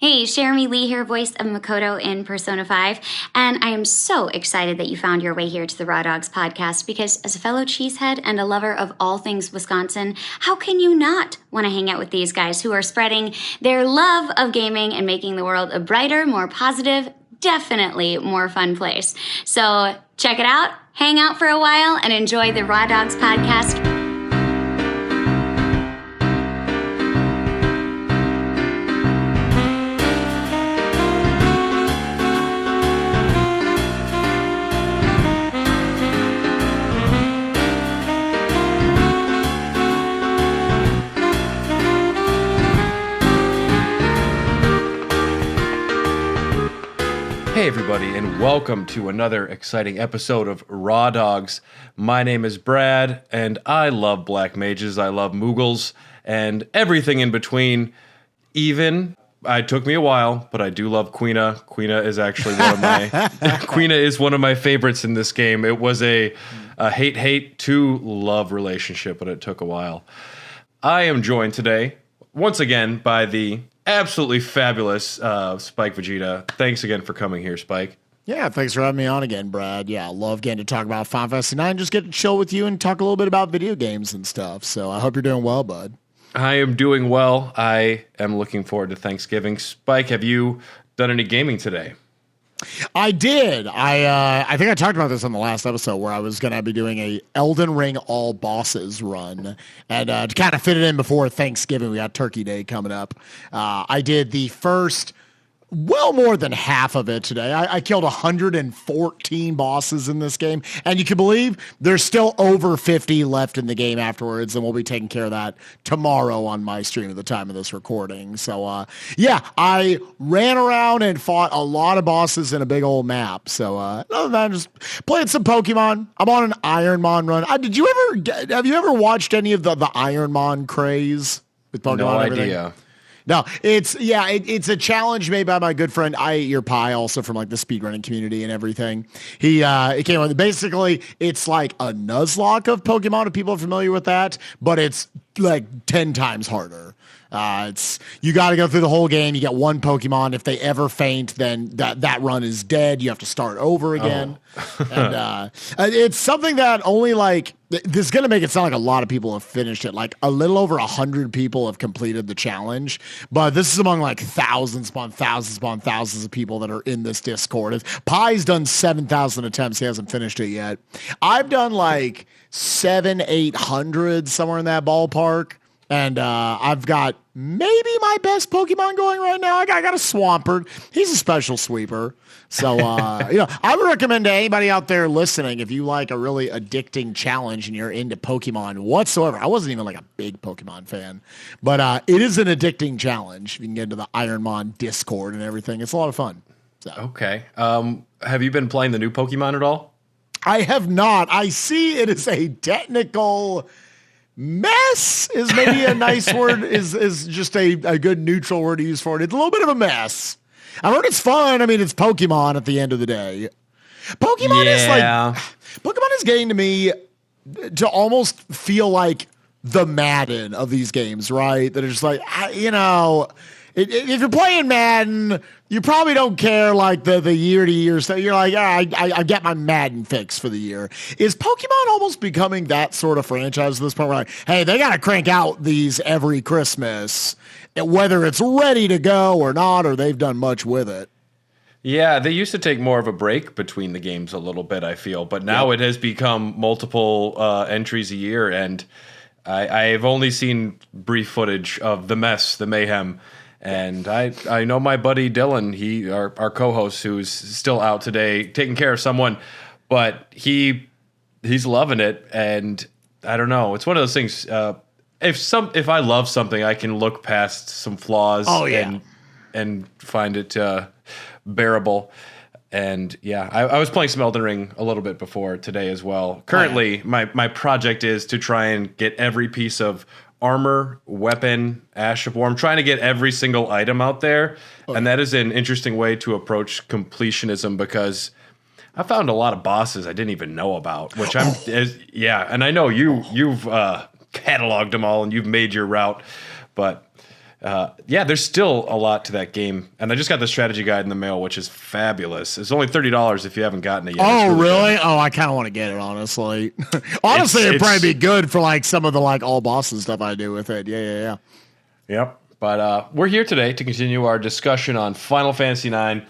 Hey, Jeremy Lee here, voice of Makoto in Persona 5, and I am so excited that you found your way here to the Raw Dogs podcast because as a fellow cheesehead and a lover of all things Wisconsin, how can you not want to hang out with these guys who are spreading their love of gaming and making the world a brighter, more positive, definitely more fun place. So check it out, hang out for a while, and enjoy the Raw Dogs podcast. Hey everybody, and welcome to another exciting episode of Raw Dogs. My name is Brad, and I love black mages, I love Moogles, and everything in between. It took me a while, but I do love Quina. Quina is actually Quina is one of my favorites in this game. It was a hate to love relationship, but it took a while. I am joined today, once again, by the absolutely fabulous Spike Vegeta. Thanks again for coming here, Spike. Yeah, thanks for having me on again, Brad. Yeah, I love getting to talk about Final Fantasy 9, just get to chill with you and talk a little bit about video games and stuff. So I hope you're doing well, bud. I am doing well. I am looking forward to Thanksgiving. Spike, have you done any gaming today? I did. I think I talked about this on the last episode where I was going to be doing a Elden Ring all bosses run, and to kind of fit it in before Thanksgiving, we got Turkey Day coming up. I did the first, well, more than half of it today. I killed 114 bosses in this game, and you can believe there's still over 50 left in the game afterwards, and we'll be taking care of that tomorrow on my stream at the time of this recording. So, yeah, I ran around and fought a lot of bosses in a big old map. So, other than that, just playing some Pokemon. I'm on an Ironmon run. Have you ever watched any of the Ironmon craze with Pokemon? No and everything? idea. No, it's a challenge made by my good friend I Eat Your Pie, also from like the speedrunning community and everything. He came with basically it's like a Nuzlocke of Pokemon if people are familiar with that, but it's like 10 times harder. You got to go through the whole game. You get one Pokemon. If they ever faint, then that run is dead. You have to start over again. And it's something that only this is going to make it sound like a lot of people have finished it. Like a little over 100 people have completed the challenge, but this is among like thousands upon thousands of people that are in this Discord. Pie's done 7,000 attempts. He hasn't finished it yet. I've done like 800, somewhere in that ballpark. And I've got maybe my best Pokemon going right now. I got a Swampert. He's a special sweeper. So, I would recommend to anybody out there listening, if you like a really addicting challenge and you're into Pokemon whatsoever. I wasn't even like a big Pokemon fan, but it is an addicting challenge. You can get into the Ironmon Discord and everything. It's a lot of fun. So. Okay. Have you been playing the new Pokemon at all? I have not. I see it is a technical mess is maybe a nice word, is just a good neutral word to use for it. It's a little bit of a mess. I heard it's fun. I mean, it's Pokemon at the end of the day. Pokemon is getting to me to almost feel like the Madden of these games, right? That are just like, if you're playing Madden, you probably don't care like the year to year stuff. You're like, I get my Madden fix for the year. Is Pokemon almost becoming that sort of franchise at this point where like, hey, they got to crank out these every Christmas, whether it's ready to go or not, or they've done much with it? Yeah, they used to take more of a break between the games a little bit, I feel. But now it has become multiple entries a year, and I've only seen brief footage of the mess, the mayhem. And I know my buddy Dylan, our co-host, who's still out today taking care of someone, but he's loving it. And I don't know, it's one of those things. If I love something, I can look past some flaws. And find it bearable. And yeah, I was playing some Elden Ring a little bit before today as well. Currently, my project is to try and get every piece of armor, weapon, Ash of War. I'm trying to get every single item out there, and that is an interesting way to approach completionism because I found a lot of bosses I didn't even know about, which and I know you've cataloged them all and you've made your route, but yeah, there's still a lot to that game. And I just got the strategy guide in the mail, which is fabulous. It's only $30 if you haven't gotten it yet. Oh, really? Good. Oh, I kind of want to get it, honestly. Honestly, it'd probably be good for like some of the like all bosses stuff I do with it. Yeah. Yep. But we're here today to continue our discussion on Final Fantasy IX.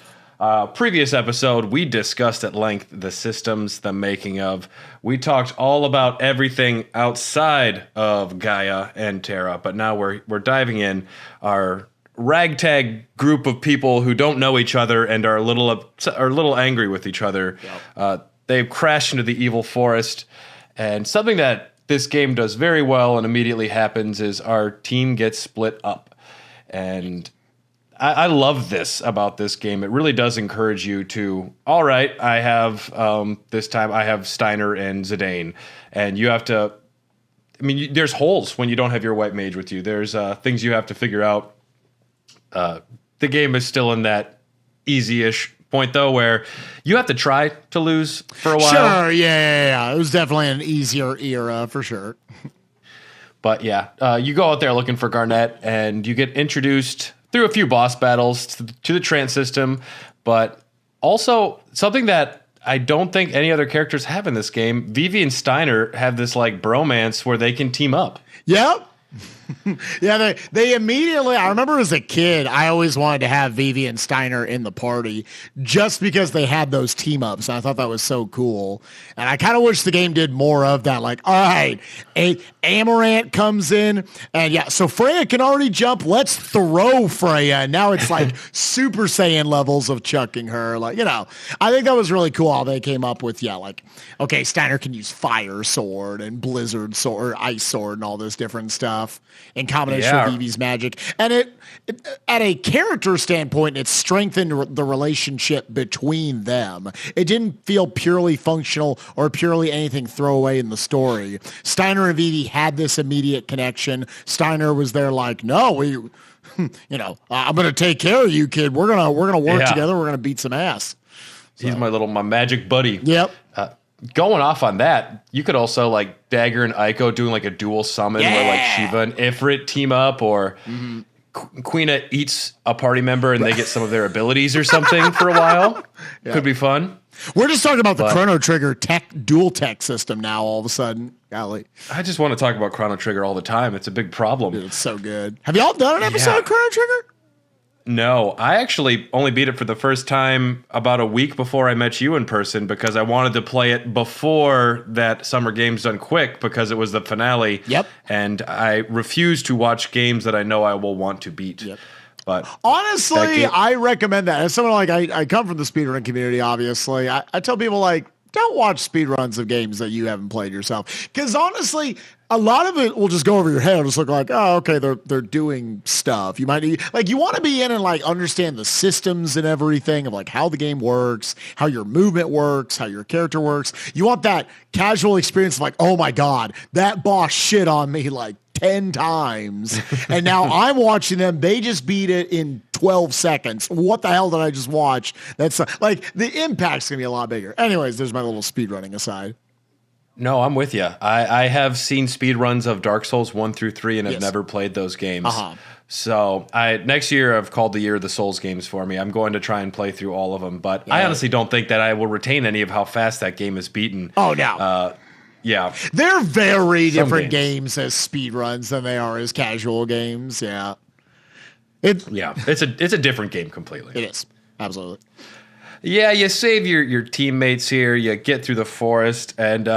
Previous episode, we discussed at length the systems, the making of. We talked all about everything outside of Gaia and Terra, but now we're diving in. Our ragtag group of people who don't know each other and are a little angry with each other. Yep. They've crashed into the evil forest, and something that this game does very well and immediately happens is our team gets split up. And I love this about this game. It really does encourage you to, all right, I have, this time I have Steiner and Zidane. And you have to, I mean, there's holes when you don't have your white mage with you. There's things you have to figure out. The game is still in that easy-ish point, though, where you have to try to lose for a while. Sure, yeah. It was definitely an easier era, for sure. But yeah, you go out there looking for Garnet, and you get introduced through a few boss battles to the Trant system, but also something that I don't think any other characters have in this game. Vivi and Steiner have this like bromance where they can team up. Yep. Yeah, they immediately, I remember as a kid, I always wanted to have Vivi and Steiner in the party just because they had those team ups. And I thought that was so cool. And I kind of wish the game did more of that. Like, all right, Amaranth comes in and yeah, so Freya can already jump. Let's throw Freya. And now it's like Super Saiyan levels of chucking her. Like, I think that was really cool how they came up with, like, okay, Steiner can use fire sword and blizzard sword, or ice sword and all this different stuff in combination with Vivi's magic. And it at a character standpoint, it strengthened the relationship between them. It didn't feel purely functional or purely anything throwaway in the story. Steiner and Vivi had this immediate connection. Steiner was there like, no, I'm going to take care of you, kid. We're going to work together. We're going to beat some ass. So. He's my magic buddy. Yep. Going off on that, you could also like Dagger and Aiko doing like a dual summon where like Shiva and Ifrit team up, or Quina eats a party member and they get some of their abilities or something for a while. Yeah. Could be fun. We're just talking about the Chrono Trigger dual tech system now all of a sudden. Golly. I just want to talk about Chrono Trigger all the time. It's a big problem. Dude, it's so good. Have y'all done an episode of Chrono Trigger? No, I actually only beat it for the first time about a week before I met you in person because I wanted to play it before that Summer Games Done Quick because it was the finale. Yep. And I refuse to watch games that I know I will want to beat. Yep. But honestly, I recommend that. As someone like I come from the speedrun community, obviously. I tell people like, don't watch speedruns of games that you haven't played yourself. Because honestly, a lot of it will just go over your head. It'll just look like, oh, okay, they're doing stuff. You might need, like, you want to be in and like understand the systems and everything of like how the game works, how your movement works, how your character works. You want that casual experience of like, oh my God, that boss shit on me like 10 times. And now I'm watching them. They just beat it in 12 seconds. What the hell did I just watch? That's like the impact's going to be a lot bigger. Anyways, there's my little speedrunning aside. No, I'm with you. I have seen speedruns of Dark Souls 1 through 3 and have never played those games. So next year I've called the year of the Souls games for me. I'm going to try and play through all of them. But I honestly don't think that I will retain any of how fast that game is beaten. Oh, no. Yeah. They're very different games as speedruns than they are as casual games. Yeah. It's a different game completely. It is. Absolutely. Yeah, you save your teammates here, you get through the forest, and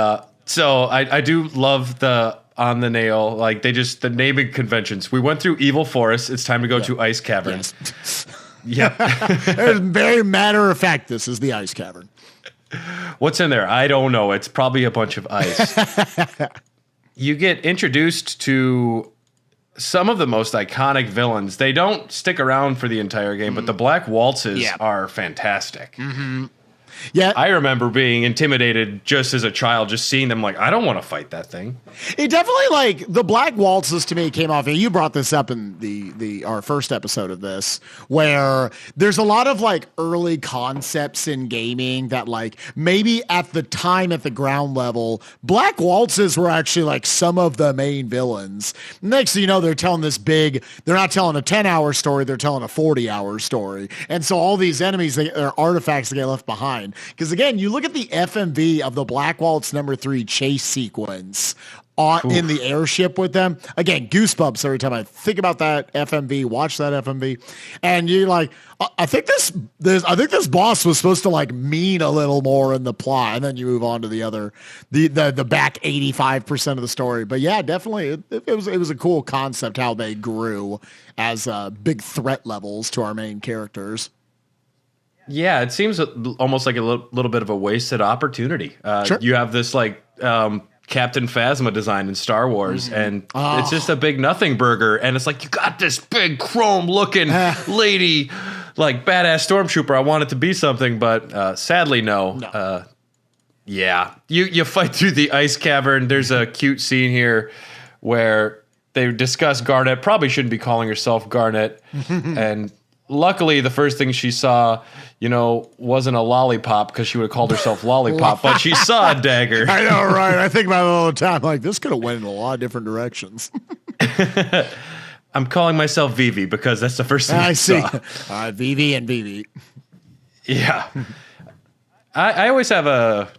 so I do love the on the nail, like the naming conventions. We went through Evil Forest, it's time to go to Ice Cavern. Yes. Yeah. Very matter of fact, this is the Ice Cavern. What's in there? I don't know. It's probably a bunch of ice. You get introduced to some of the most iconic villains. They don't stick around for the entire game, but the Black Waltzes are fantastic. Mm-hmm. Yeah. I remember being intimidated just as a child, just seeing them like, I don't want to fight that thing. It definitely, like, the Black Waltzes to me came off, and you brought this up in our first episode of this, where there's a lot of like early concepts in gaming that, like, maybe at the time at the ground level, Black Waltzes were actually like some of the main villains. Next thing you know, they're not telling a 10-hour story, they're telling a 40-hour story. And so all these enemies, are artifacts that get left behind. Because again, you look at the FMV of the Black Waltz #3 chase sequence in the airship with them. Again, goosebumps every time I think about that FMV, watch that FMV. And you're like, I think this boss was supposed to like mean a little more in the plot. And then you move on to the back 85% of the story. But yeah, definitely it was a cool concept how they grew as big threat levels to our main characters. Yeah, it seems almost like a little bit of a wasted opportunity. Sure. You have this like Captain Phasma design in Star Wars, and it's just a big nothing burger. And it's like, you got this big chrome looking lady, like badass stormtrooper. I want it to be something, but sadly, no. Yeah, you fight through the ice cavern. There's a cute scene here where they discuss Garnet. Probably shouldn't be calling herself Garnet, and luckily, the first thing she saw, wasn't a lollipop, because she would have called herself Lollipop, but she saw a dagger. I know, right? I think about it all the time. Like, this could have went in a lot of different directions. I'm calling myself Vivi because that's the first thing I see. Vivi and Vivi. Yeah. I always have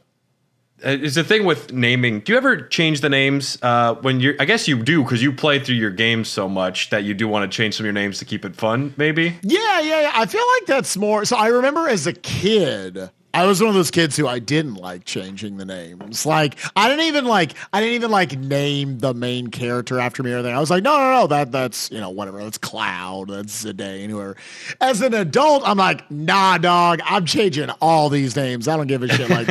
it's a thing with naming. Do you ever change the names when you're? I guess you do, because you play through your games so much that you do want to change some of your names to keep it fun. Maybe. Yeah. I feel like that's more. So I remember as a kid, I was one of those kids who I didn't like changing the names. Like I didn't even like name the main character after me or anything. I was like, no, that's whatever. That's Cloud. That's Zidane. Whoever. As an adult, I'm like, nah, dog. I'm changing all these names. I don't give a shit. Like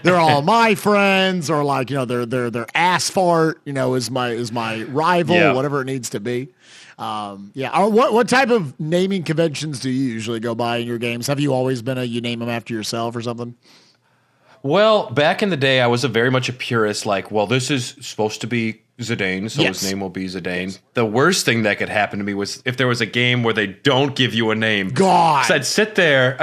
they're all my friends, or like they're ass fart. Is my rival. Whatever it needs to be. What type of naming conventions do you usually go by in your games? Have you always been you name them after yourself or something? Well, back in the day, I was very much a purist. Like, well, this is supposed to be Zidane, so his name will be Zidane. Yes. The worst thing that could happen to me was if there was a game where they don't give you a name. God, 'cause I'd sit there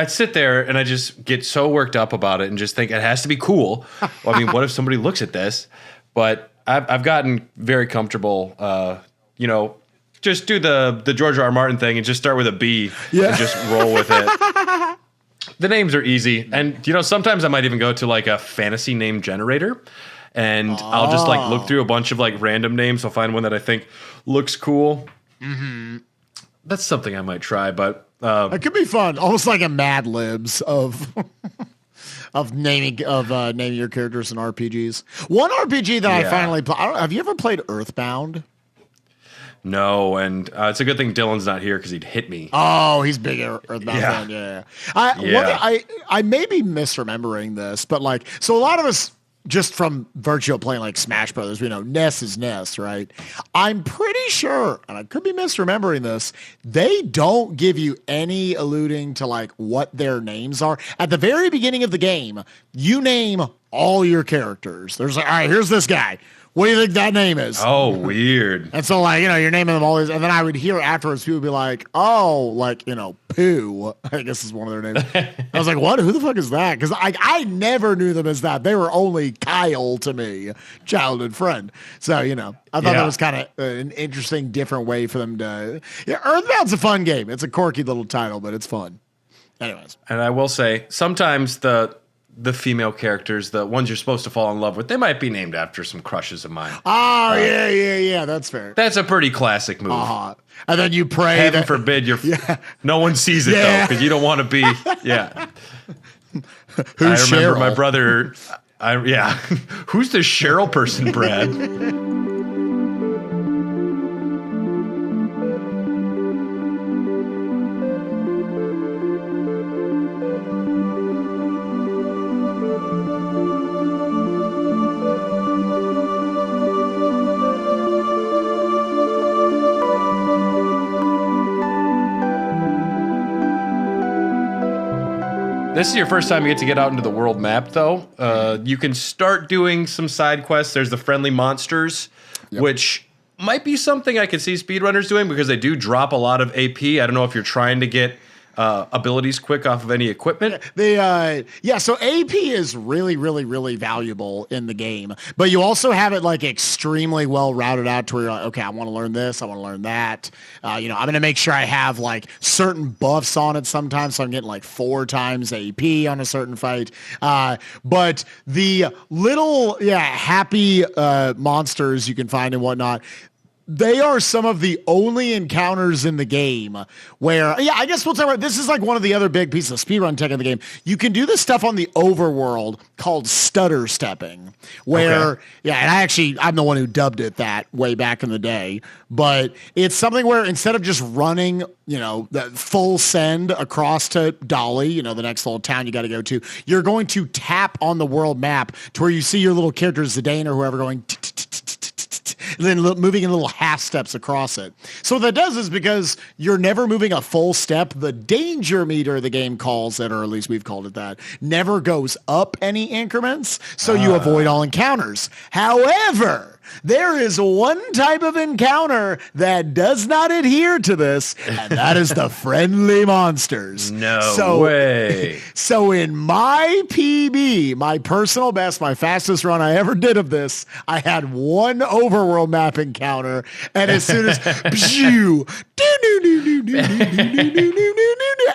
and I just get so worked up about it and just think it has to be cool. Well, I mean, what if somebody looks at this? But I've gotten very comfortable. Just do the George R. R. Martin thing and just start with a B and just roll with it. The names are easy. And, sometimes I might even go to like a fantasy name generator, and I'll just like look through a bunch of like random names. I'll find one that I think looks cool. Mm-hmm. That's something I might try, but it could be fun. Almost like a Mad Libs of naming your characters in RPGs. One RPG that I finally played. Have you ever played Earthbound? No, and it's a good thing Dylan's not here because he'd hit me. Oh, he's big Earthbound fan. Yeah. I may be misremembering this, but like, so a lot of us just from virtual playing like Smash Brothers, Ness is Ness, right? I'm pretty sure, and I could be misremembering this, they don't give you any alluding to like what their names are. At the very beginning of the game, you name all your characters. There's like, all right, here's this guy. What do you think that name is? Oh, weird. And so, like, you're naming them all these, and then I would hear afterwards people be like, oh, like, Pooh, I guess is one of their names. I was like, what? Who the fuck is that? Because I never knew them as that. They were only Kyle to me, childhood friend. So, I thought that was kind of an interesting, different way for them to. Yeah, Earthbound's a fun game. It's a quirky little title, but it's fun. Anyways. And I will say, sometimes the female characters, the ones you're supposed to fall in love with, they might be named after some crushes of mine. Oh, yeah, that's fair. That's a pretty classic move. Uh-huh. And then you pray Heaven forbid no one sees it, though, because you don't want to be, Who's I remember Cheryl? my brother, who's the Cheryl person, Brad? This is your first time you get out into the world map, though. You can start doing some side quests. There's the friendly monsters, which might be something I could see speedrunners doing because they do drop a lot of AP. I don't know if you're trying to get abilities quick off of any equipment. So AP is really, really, really valuable in the game, but you also have it like extremely well routed out to where you're like, okay, I want to learn this, I want to learn that. I'm going to make sure I have like certain buffs on it sometimes, so I'm getting like 4 times AP on a certain fight. But the little happy monsters you can find and whatnot, they are some of the only encounters in the game where, I guess we'll talk about, this is like one of the other big pieces of speedrun tech in the game. You can do this stuff on the overworld called stutter stepping, where, and I'm the one who dubbed it that way back in the day, but it's something where instead of just running, the full send across to Dolly, the next little town you got to go to, you're going to tap on the world map to where you see your little character, Zidane or whoever, going and then moving in little half steps across it. So what that does is because you're never moving a full step, the danger meter the game calls it, or at least we've called it that, never goes up any increments, so you avoid all encounters. However, there is one type of encounter that does not adhere to this, and that is the friendly monsters. No way. So in my PB, my personal best, my fastest run I ever did of this, I had one overworld map encounter, and as soon as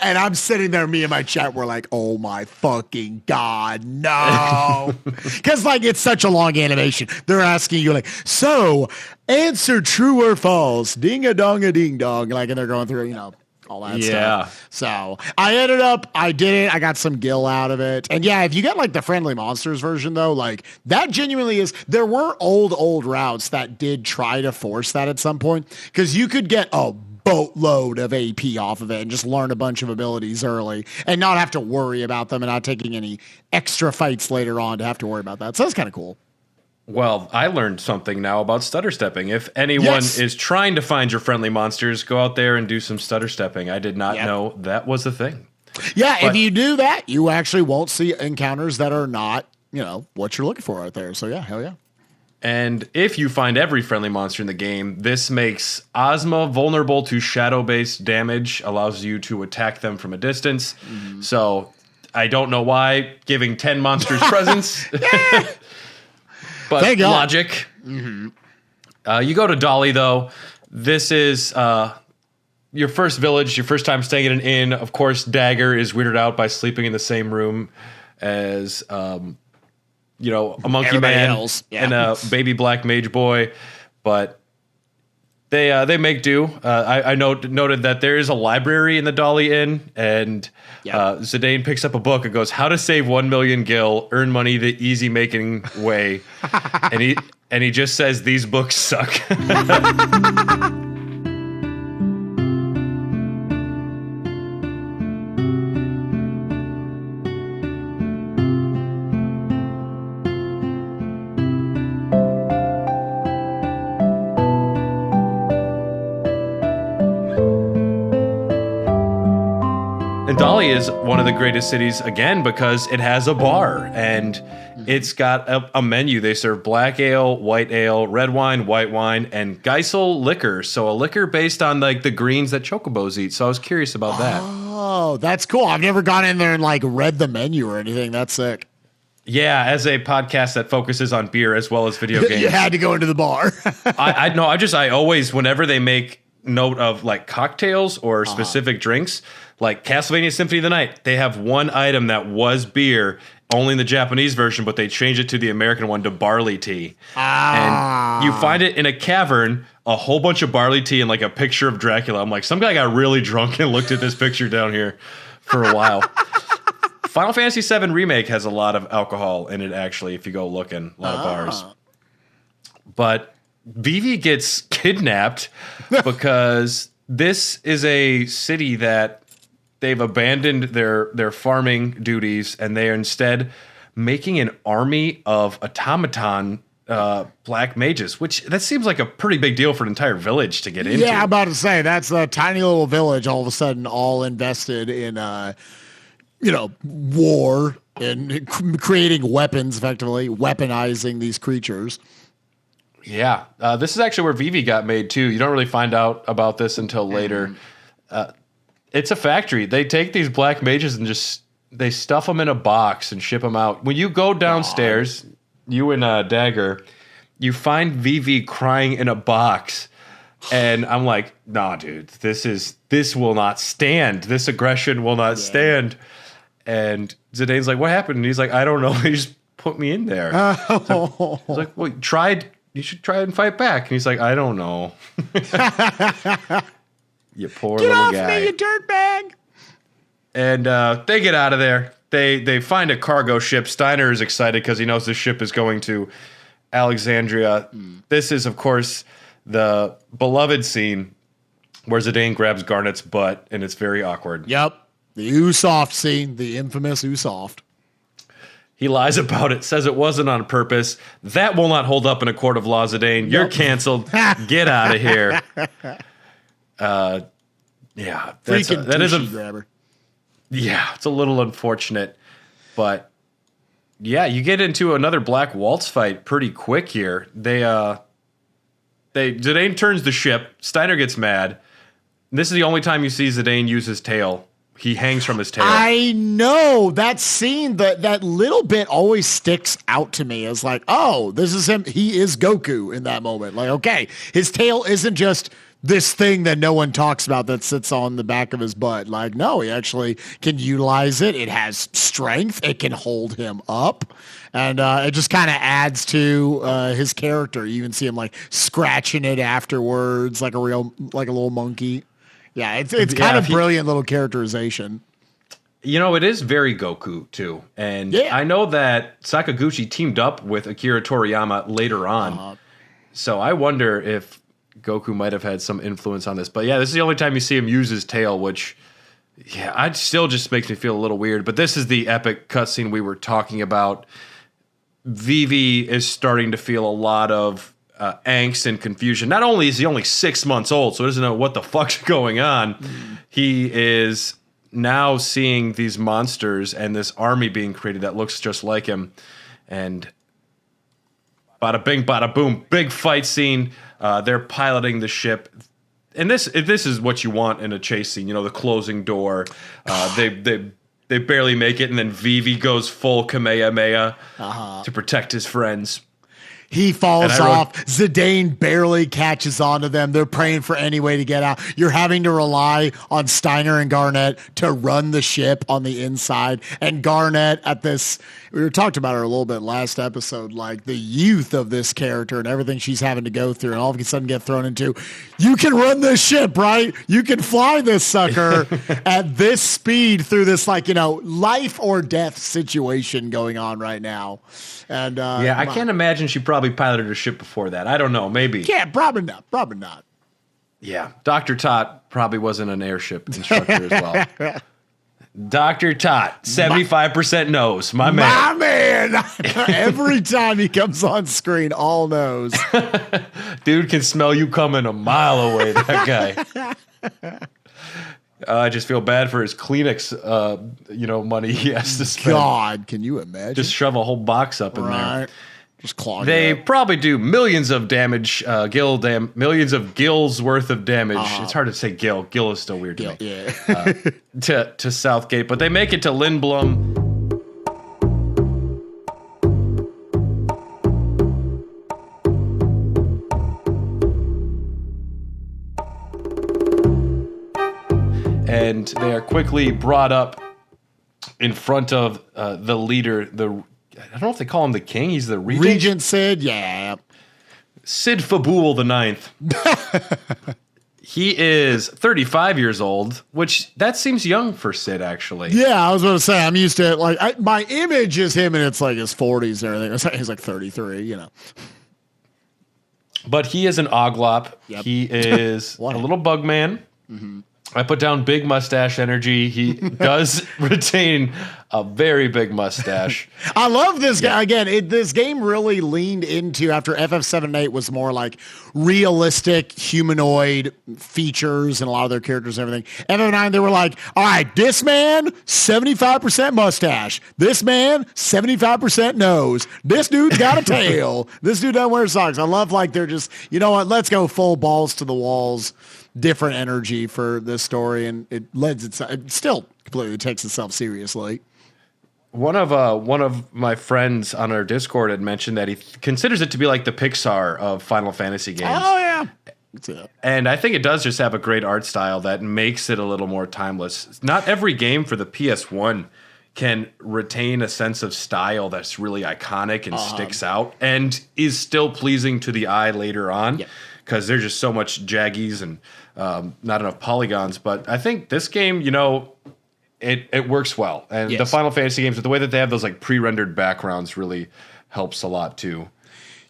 and I'm sitting there, me and my chat were like, oh my fucking God, no. Because like it's such a long animation. They're asking you like, so answer true or false, ding a dong a ding dong, like, and they're going through, all that stuff. So I did it. I got some gil out of it. And if you get like the friendly monsters version though, like that genuinely is, there were old routes that did try to force that at some point, because you could get a boatload of AP off of it and just learn a bunch of abilities early and not have to worry about them and not taking any extra fights later on to have to worry about that. So that's kind of cool. Well, I learned something now about stutter stepping. If anyone is trying to find your friendly monsters, go out there and do some stutter stepping. I did not know that was a thing. Yeah, if you do that, you actually won't see encounters that are not, what you're looking for out there. So hell yeah. And if you find every friendly monster in the game, this makes Ozma vulnerable to shadow-based damage, allows you to attack them from a distance. Mm-hmm. So I don't know why giving 10 monsters presents. But logic. Mm-hmm. You go to Dolly, though. This is your first village, your first time staying in an inn. Of course, Dagger is weirded out by sleeping in the same room as, a monkey man and a baby black mage boy. But they make do. I noted that there is a library in the Dolly Inn, and Zidane picks up a book and goes, "How to Save 1 Million Gil, Earn Money the Easy Making Way," and he just says these books suck. Dolly is one of the greatest cities, again, because it has a bar, and it's got a menu. They serve black ale, white ale, red wine, white wine, and Geisel liquor. So a liquor based on like the greens that chocobos eat. So I was curious about that. Oh, that's cool. I've never gone in there and like read the menu or anything. That's sick. Yeah, as a podcast that focuses on beer as well as video games. You had to go into the bar. I always, whenever they make note of like cocktails or specific drinks, like Castlevania Symphony of the Night, they have one item that was beer, only in the Japanese version, but they changed it to the American one to barley tea. And you find it in a cavern, a whole bunch of barley tea and like a picture of Dracula. I'm like, some guy got really drunk and looked at this picture down here for a while. Final Fantasy VII Remake has a lot of alcohol in it, actually, if you go looking. A lot of bars. But Vivi gets kidnapped because this is a city that they've abandoned their farming duties, and they are instead making an army of automaton black mages, which that seems like a pretty big deal for an entire village to get into. Yeah, I'm about to say, that's a tiny little village all of a sudden all invested in war and creating weapons, effectively weaponizing these creatures. Yeah. This is actually where Vivi got made, too. You don't really find out about this until later. It's a factory. They take these black mages and they stuff them in a box and ship them out. When you go downstairs, you and Dagger, you find Vivi crying in a box. And I'm like, nah, dude, this will not stand. This aggression will not stand. And Zidane's like, what happened? And he's like, I don't know. He just put me in there. He's like, well, you should try and fight back. And he's like, I don't know. You poor Get little off guy. me, you dirtbag. And they get out of there. They find a cargo ship. Steiner is excited because he knows the ship is going to Alexandria. This is, of course, the beloved scene where Zidane grabs Garnet's butt, and it's very awkward. Yep. The Usoft scene, the infamous Usoft. He lies about it, says it wasn't on purpose. That will not hold up in a court of law, Zidane. You're canceled. Get out of here. Yeah. That is a grabber. Yeah, it's a little unfortunate. But yeah, you get into another Black Waltz fight pretty quick here. Zidane turns the ship. Steiner gets mad. This is the only time you see Zidane use his tail. He hangs from his tail. I know that scene, that little bit always sticks out to me as like, oh, this is him. He is Goku in that moment. Like, okay, his tail isn't just this thing that no one talks about that sits on the back of his butt. Like, no, he actually can utilize it. It has strength. It can hold him up. And it just kind of adds to his character. You even see him like scratching it afterwards, like a little monkey. Yeah, it's kind of brilliant little characterization. It is very Goku, too. And I know that Sakaguchi teamed up with Akira Toriyama later on. So I wonder if Goku might have had some influence on this. But yeah, this is the only time you see him use his tail, which, it still just makes me feel a little weird. But this is the epic cutscene we were talking about. Vivi is starting to feel a lot of angst and confusion. Not only is he only 6 months old, so he doesn't know what the fuck's going on, he is now seeing these monsters and this army being created that looks just like him. And bada bing, bada boom, big fight scene. They're piloting the ship. And this is what you want in a chase scene, the closing door. They barely make it, and then Vivi goes full Kamehameha to protect his friends. He falls off. Zidane barely catches on to them. They're praying for any way to get out. You're having to rely on Steiner and Garnet to run the ship on the inside. And Garnet we were talking about her a little bit last episode, like the youth of this character and everything she's having to go through, and all of a sudden get thrown into, you can run this ship, right? You can fly this sucker at this speed through this, life or death situation going on right now. And I can't imagine she probably piloted a ship before that. I don't know, maybe. Yeah, probably not. Yeah, Dr. Tot probably wasn't an airship instructor as well. Dr. Tot, 75% knows. My man. My man. Every time he comes on screen, all knows. Dude can smell you coming a mile away, that guy. I just feel bad for his Kleenex, money he has to spend. God, can you imagine? Just shove a whole box up in there. Just clog They it up. probably do millions of damage, millions of gills worth of damage. It's hard to say gill. Gill is still weird to me. Yeah. To Southgate, but they make it to Lindblom. And they are quickly brought up in front of the leader, I don't know if they call him the king. He's the regent. Regent Sid, yeah. Sid Fabul the Ninth. He is 35 years old, which that seems young for Sid, actually. Yeah, I was going to say, I'm used to it. My image is him, and it's like his 40s and everything. He's like 33, But he is an Oglop. Yep. He is a little bug man. Mm-hmm. I put down big mustache energy. He does retain a very big mustache. I love this guy. Again, this game really leaned into, after FF7 and 8 was more like realistic humanoid features and a lot of their characters and everything. FF9, they were like, all right, this man, 75% mustache. This man, 75% nose. This dude's got a tail. This dude doesn't wear socks. I love like they're just, you know what, let's go full balls to the walls. Different energy for this story, and it still completely takes itself seriously. One of my friends on our Discord had mentioned that he considers it to be like the Pixar of Final Fantasy games. Oh yeah, and I think it does just have a great art style that makes it a little more timeless. Not every game for the PS1 can retain a sense of style that's really iconic and sticks out and is still pleasing to the eye later on. Yeah. Because there's just so much jaggies and not enough polygons. But I think this game, you know, it works well. And the Final Fantasy games, the way that they have those like pre-rendered backgrounds really helps a lot too.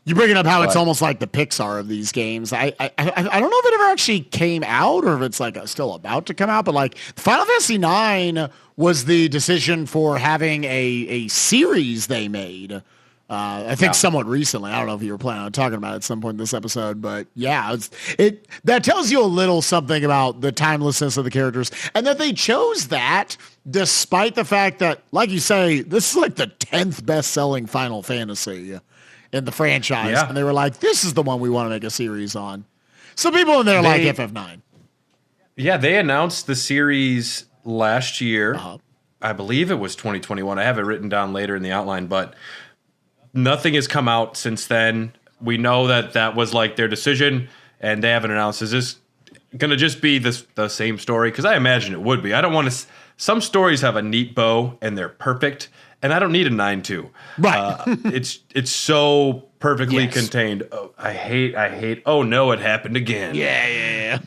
You're bringing up how it's almost like the Pixar of these games. I don't know if it ever actually came out or if it's like still about to come out. But like Final Fantasy IX was the decision for having a series they made. I think somewhat recently. I don't know if you were planning on talking about it at some point in this episode, but yeah, that tells you a little something about the timelessness of the characters and that they chose that despite the fact that, like you say, this is like the 10th best-selling Final Fantasy in the franchise, and they were like, "This is the one we want to make a series on." Some people in there like FF9. Yeah, they announced the series last year. I believe it was 2021. I have it written down later in the outline, but. Nothing has come out since then. We know that was like their decision, and they haven't announced. Is this going to just be the same story? Because I imagine it would be. I don't want to. Some stories have a neat bow and they're perfect, and I don't need a 9-2. Right. It's so perfectly contained. Oh, I hate. Oh no, it happened again. Yeah.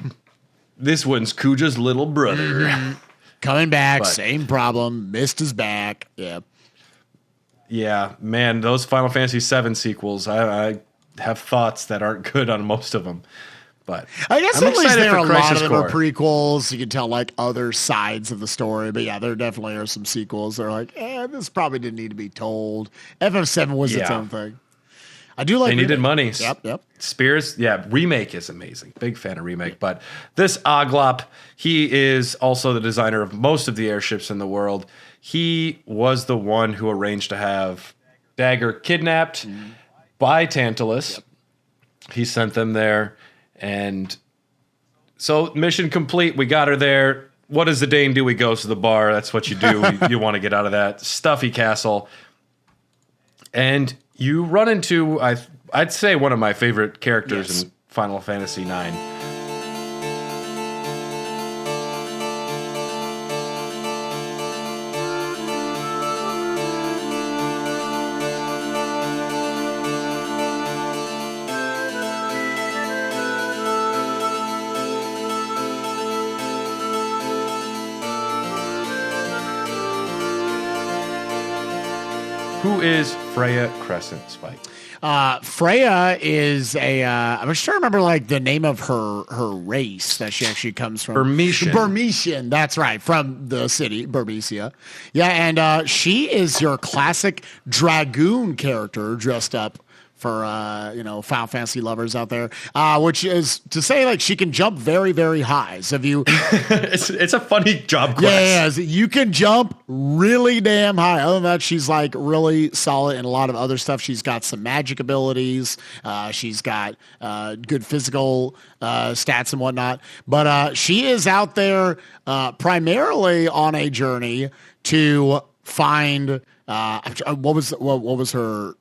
This one's Kuja's little brother coming back. Same problem. Missed his back. Yeah. Yeah, man, those Final Fantasy VII sequels, I have thoughts that aren't good on most of them. But I guess at least there are a lot of them are prequels. You can tell like other sides of the story. But yeah, there definitely are some sequels that are like, this probably didn't need to be told. FF7 was its own thing. I do like they needed money. Yep. Spears, remake is amazing. Big fan of remake. But this Oglop, he is also the designer of most of the airships in the world. He was the one who arranged to have Dagger kidnapped by Tantalus. Yep. He sent them there. And so mission complete. We got her there. What does the Dane do? He goes to the bar. That's what you do. You want to get out of that stuffy castle. And you run into, I'd say, one of my favorite characters in Final Fantasy IX. Who is Freya Crescent, Spike? Freya is I'm just trying to remember like the name of her race that she actually comes from. Burmesian, that's right, from the city Burmecia. Yeah, and she is your classic dragoon character dressed up for Final Fantasy lovers out there, which is to say like she can jump very, very high. So if you, it's a funny job quest. Yeah, you can jump really damn high. Other than that, she's like really solid in a lot of other stuff. She's got some magic abilities. She's got good physical stats and whatnot. But she is out there primarily on a journey to find what was her.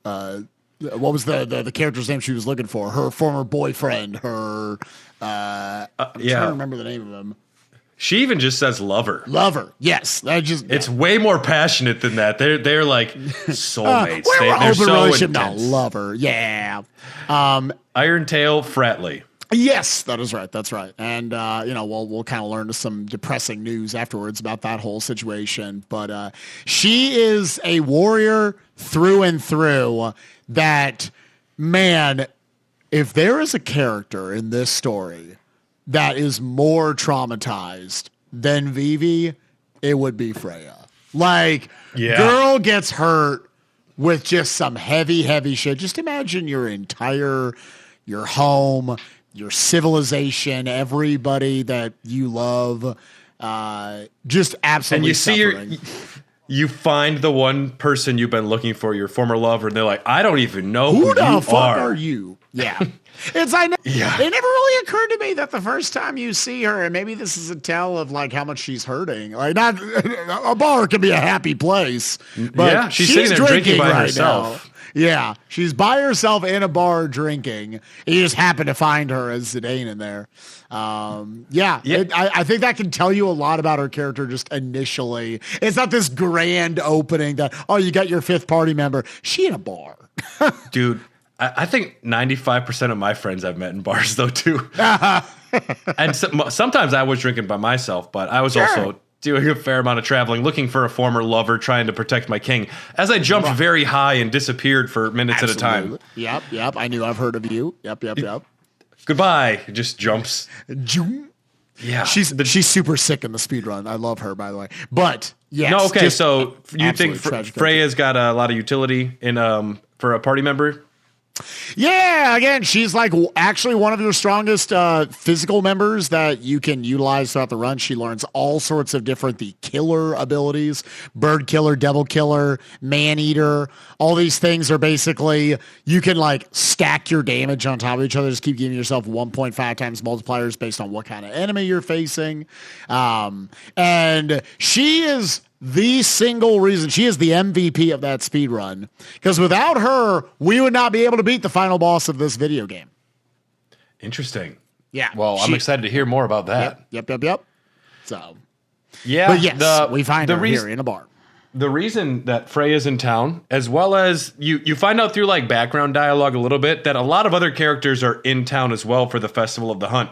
What was the character's name she was looking for? Her former boyfriend. I'm trying to remember the name of him. She even just says lover. Lover, yes. It's way more passionate than that. They're like soulmates. They're so relationship intense. Now, lover, yeah. Iron Tail Fratley. Yes, that is right. That's right. And we'll kind of learn some depressing news afterwards about that whole situation. But she is a warrior through and through. That, man, if there is a character in this story that is more traumatized than Vivi, it would be Freya. Like, girl gets hurt with just some heavy, heavy shit. Just imagine your home, your civilization, everybody that you love, just absolutely and you suffering. You find the one person you've been looking for, your former lover, and they're like, I don't even know who the you fuck are you? Yeah. It never really occurred to me that the first time you see her, and maybe this is a tell of like how much she's hurting. Like, not a bar can be a happy place, but she's sitting there drinking by herself. Now. Yeah, she's by herself in a bar drinking. You just happen to find her as Zidane in there. I think that can tell you a lot about her character just initially. It's not this grand opening that, oh, you got your fifth party member. She in a bar. Dude, I think 95% of my friends I've met in bars, though, too. And sometimes I was drinking by myself, but I was also doing a fair amount of traveling, looking for a former lover, trying to protect my king, as I jumped very high and disappeared for minutes at a time. Yep. I knew I've heard of you. Yep. Goodbye. It just jumps. Yeah. She's super sick in the speed run. I love her, by the way. But, yes. No, okay, so you think Freya's got a lot of utility in for a party member? Yeah, again, she's like actually one of your strongest physical members that you can utilize throughout the run. She learns all sorts of the killer abilities, bird killer, devil killer, man eater. All these things are basically, you can like stack your damage on top of each other. Just keep giving yourself 1.5 times multipliers based on what kind of enemy you're facing. And she is the single reason, she is the MVP of that speed run, because without her, we would not be able to beat the final boss of this video game. Interesting. Yeah. Well, I'm excited to hear more about that. Yep. So, yeah, but yes, we find her here in a bar. The reason that Freya's in town, as well as you find out through like background dialogue a little bit, that a lot of other characters are in town as well for the Festival of the Hunt.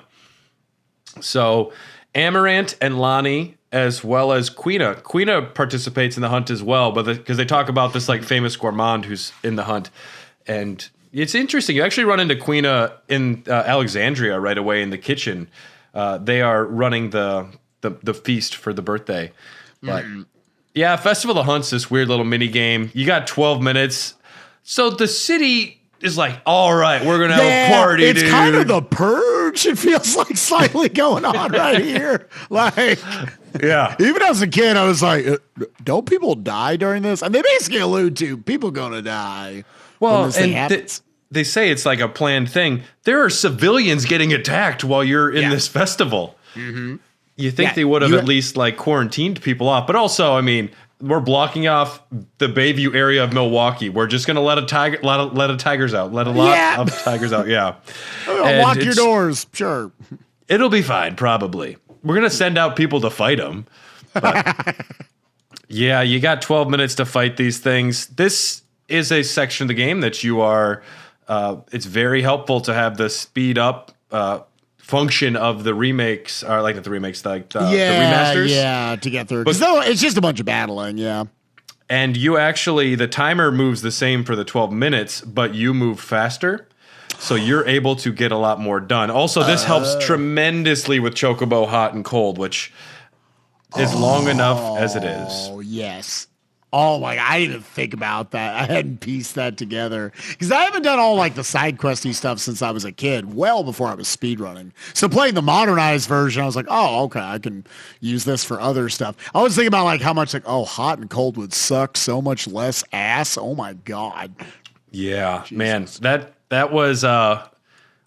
So Amaranth and Lonnie, as well as Quina. Quina participates in the hunt as well, but because they talk about this like famous gourmand who's in the hunt. And it's interesting. You actually run into Quina in Alexandria right away in the kitchen. They are running the feast for the birthday. But yeah, Festival of the Hunt's this weird little mini game. You got 12 minutes. So the city is like, all right, we're going to have a party, it's dude. kind of the purge. It feels like slightly going on right here. Like, yeah. Even as a kid, I was like, don't people die during this? And they basically allude to people going to die when this thing happens. They say it's like a planned thing. There are civilians getting attacked while you're in this festival. Mm-hmm. You think they would have at least like quarantined people off. But also, I mean, we're blocking off the Bayview area of Milwaukee. We're just going to let a lot of tigers out. Let a lot of tigers out. Yeah. Lock your doors. Sure. It'll be fine. Probably. We're going to send out people to fight them. But yeah, you got 12 minutes to fight these things. This is a section of the game that you are, it's very helpful to have the speed up, function of the remakes, or like the remakes, like the remasters. Yeah, to get through. Because it's just a bunch of battling, yeah. And you actually, the timer moves the same for the 12 minutes, but you move faster. So you're able to get a lot more done. Also, this helps tremendously with Chocobo Hot and Cold, which is long enough as it is. Oh, yes. Oh my! I didn't even think about that. I hadn't pieced that together because I haven't done all like the side questy stuff since I was a kid, well before I was speedrunning. So playing the modernized version, I was like, oh, okay, I can use this for other stuff. I was thinking about like how much hot and cold would suck so much less ass. Oh my god! Yeah, Jesus. Man, that was a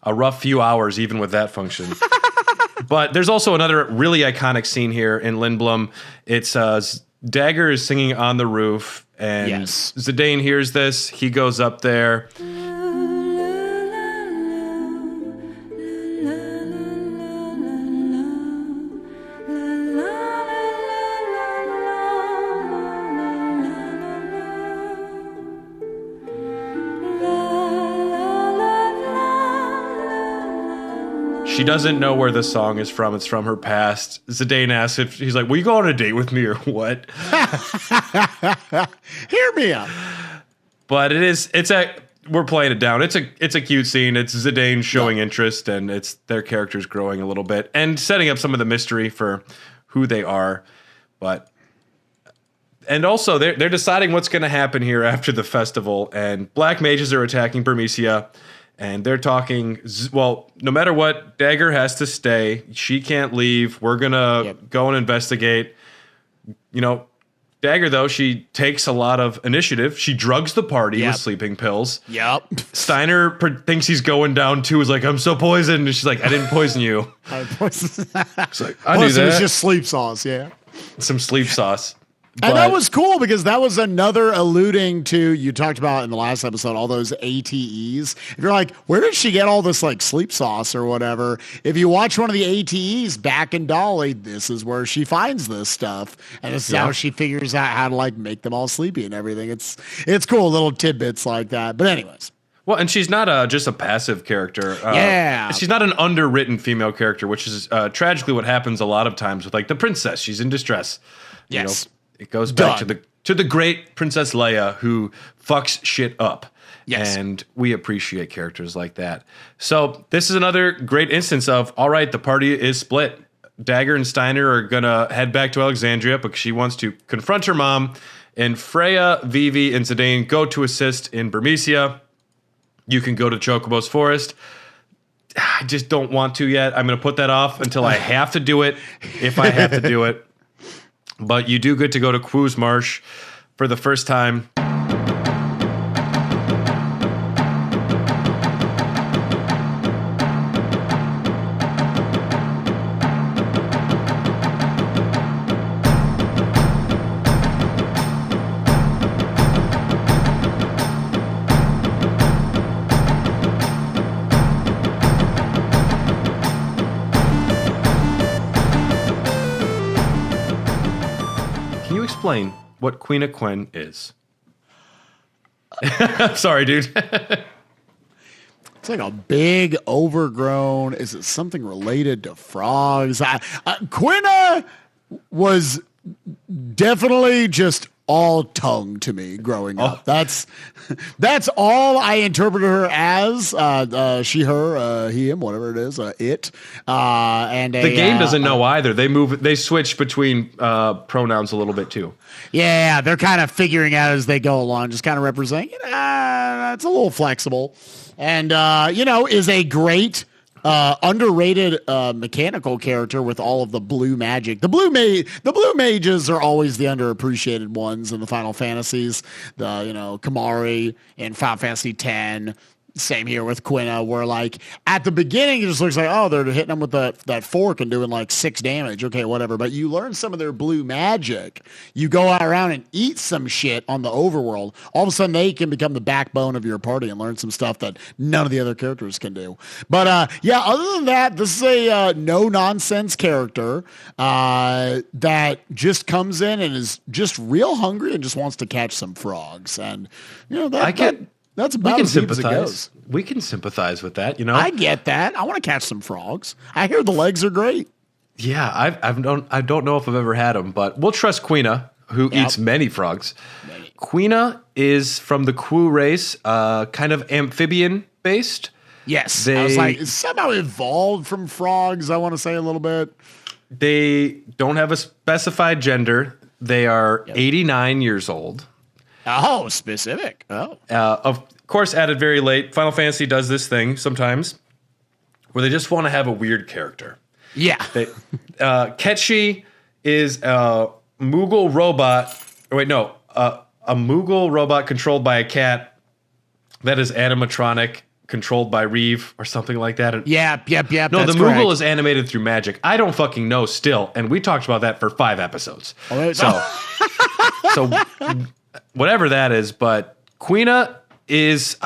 rough few hours even with that function. But there's also another really iconic scene here in Lindblom. It's Dagger is singing on the roof, and Zidane hears this. He goes up there. She doesn't know where the song is from. It's from her past. Zidane asks if he's like, will you go on a date with me or what? Hear me out. But it's we're playing it down. It's a cute scene. It's Zidane showing interest, and it's their characters growing a little bit and setting up some of the mystery for who they are. And also they're deciding what's going to happen here after the festival, and black mages are attacking Bermesia, and they're talking, well, no matter what, Dagger has to stay. She can't leave. We're going to go and investigate. You know, Dagger, though, she takes a lot of initiative. She drugs the party with sleeping pills. Yep. Steiner thinks he's going down, too. Is like, I'm so poisoned. And she's like, I didn't poison you. She's like, I knew that. It was just sleep sauce, Some sleep sauce. And that was cool because that was another alluding to, you talked about in the last episode, all those ATEs. If you're like, where did she get all this like sleep sauce or whatever? If you watch one of the ATEs back in Dolly, this is where she finds this stuff. And this is how she figures out how to like make them all sleepy and everything. It's cool, little tidbits like that. But anyways. Well, and she's not just a passive character. She's not an underwritten female character, which is tragically what happens a lot of times with like the princess. She's in distress. Yes. You know, it goes back to the great Princess Leia who fucks shit up. Yes. And we appreciate characters like that. So this is another great instance of, all right, the party is split. Dagger and Steiner are going to head back to Alexandria because she wants to confront her mom. And Freya, Vivi, and Zidane go to assist in Bermesia. You can go to Chocobo's Forest. I just don't want to yet. I'm going to put that off until I have to do it, if I have to do it. But you do get to go to Quo's Marsh for the first time. Explain what Quina Quen is. Sorry, dude. It's like a big, overgrown. Is it something related to frogs? Quina was definitely just all tongue to me growing up. That's all I interpreted her as. She, her, he, him, whatever it is. It. And the game doesn't know either. They switch between pronouns a little bit too. Yeah, they're kind of figuring out as they go along, just kind of representing. It's a little flexible, and is a great. Underrated mechanical character with all of the blue magic. The blue mages are always the underappreciated ones in the Final Fantasies. Kamari in Final Fantasy X. Same here with Quina, where like at the beginning it just looks like, oh, they're hitting them with that fork and doing like 6 damage. Okay, whatever. But you learn some of their blue magic. You go out around and eat some shit on the overworld. All of a sudden they can become the backbone of your party and learn some stuff that none of the other characters can do. But other than that, this is a no nonsense character that just comes in and is just real hungry and just wants to catch some frogs. And that's about as deep as it goes. We can sympathize with that, I get that. I want to catch some frogs. I hear the legs are great. Yeah, I don't know if I've ever had them, but we'll trust Quina, who eats many frogs. Quina is from the Quo race, kind of amphibian based. Yes, I was like, it's somehow evolved from frogs. I want to say a little bit. They don't have a specified gender. They are 89 years old. Oh, specific. Oh. Of course, added very late. Final Fantasy does this thing sometimes where they just want to have a weird character. Yeah. Ketchi is a Moogle robot. A Moogle robot controlled by a cat that is animatronic controlled by Reeve or something like that. Yep. No, the Moogle is animated through magic. I don't fucking know still. And we talked about that for 5 episodes. So whatever that is, but Quina is,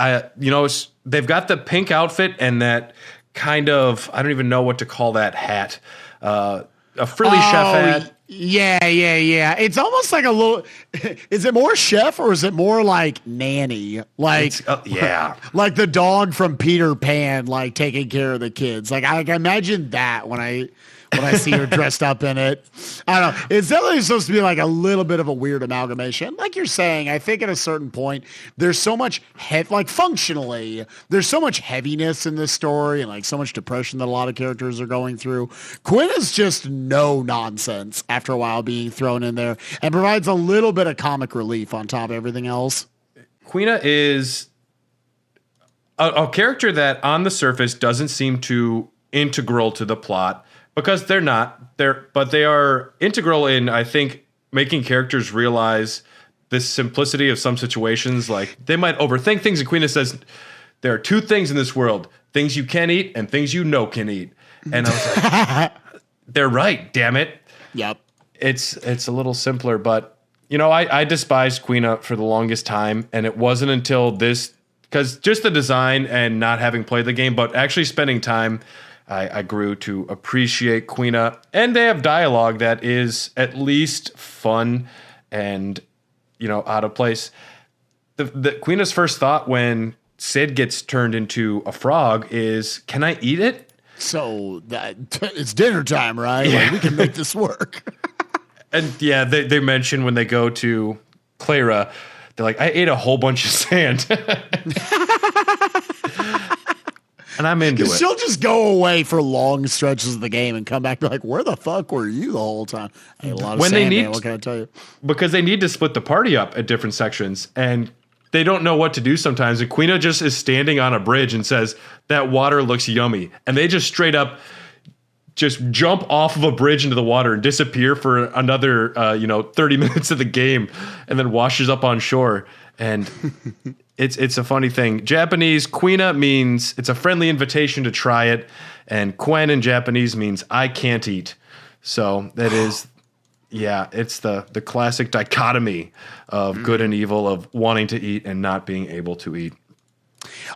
they've got the pink outfit and that kind of, I don't even know what to call that hat. A frilly chef hat. Yeah. It's almost like a little, is it more chef or is it more like nanny? Like, like the dog from Peter Pan, like taking care of the kids. Like I imagine that when I when I see her dressed up in it. I don't know. It's definitely supposed to be like a little bit of a weird amalgamation. Like you're saying, I think at a certain point, there's so much like functionally, there's so much heaviness in this story and like so much depression that a lot of characters are going through. Quinn is just no nonsense after a while being thrown in there and provides a little bit of comic relief on top of everything else. Quina is a character that on the surface doesn't seem too integral to the plot because they're not. But they are integral in, I think, making characters realize the simplicity of some situations. Like they might overthink things, and Quina says there are two things in this world: things you can eat and things you know can eat. And I was like, they're right. Damn it. Yep. It's a little simpler, but you know, I despised Quina for the longest time, and it wasn't until this. Because just the design and not having played the game, but actually spending time, I grew to appreciate Quina. And they have dialogue that is at least fun and, you know, out of place. The Quina's first thought when Sid gets turned into a frog is, can I eat it? So it's dinner time, right? Yeah. Like, we can make this work. And yeah, they mention when they go to Clara, they're like, I ate a whole bunch of sand. And I'm into it. She'll just go away for long stretches of the game and come back and be like, where the fuck were you the whole time? I ate a lot of sand, man. What can I tell you? Because they need to split the party up at different sections, and they don't know what to do sometimes. And Quina just is standing on a bridge and says, that water looks yummy. And they just straight up just jump off of a bridge into the water and disappear for another, 30 minutes of the game, and then washes up on shore. And it's a funny thing. Japanese, Quina means it's a friendly invitation to try it, and Quen in Japanese means I can't eat. So that is, yeah, it's the classic dichotomy of good and evil, of wanting to eat and not being able to eat.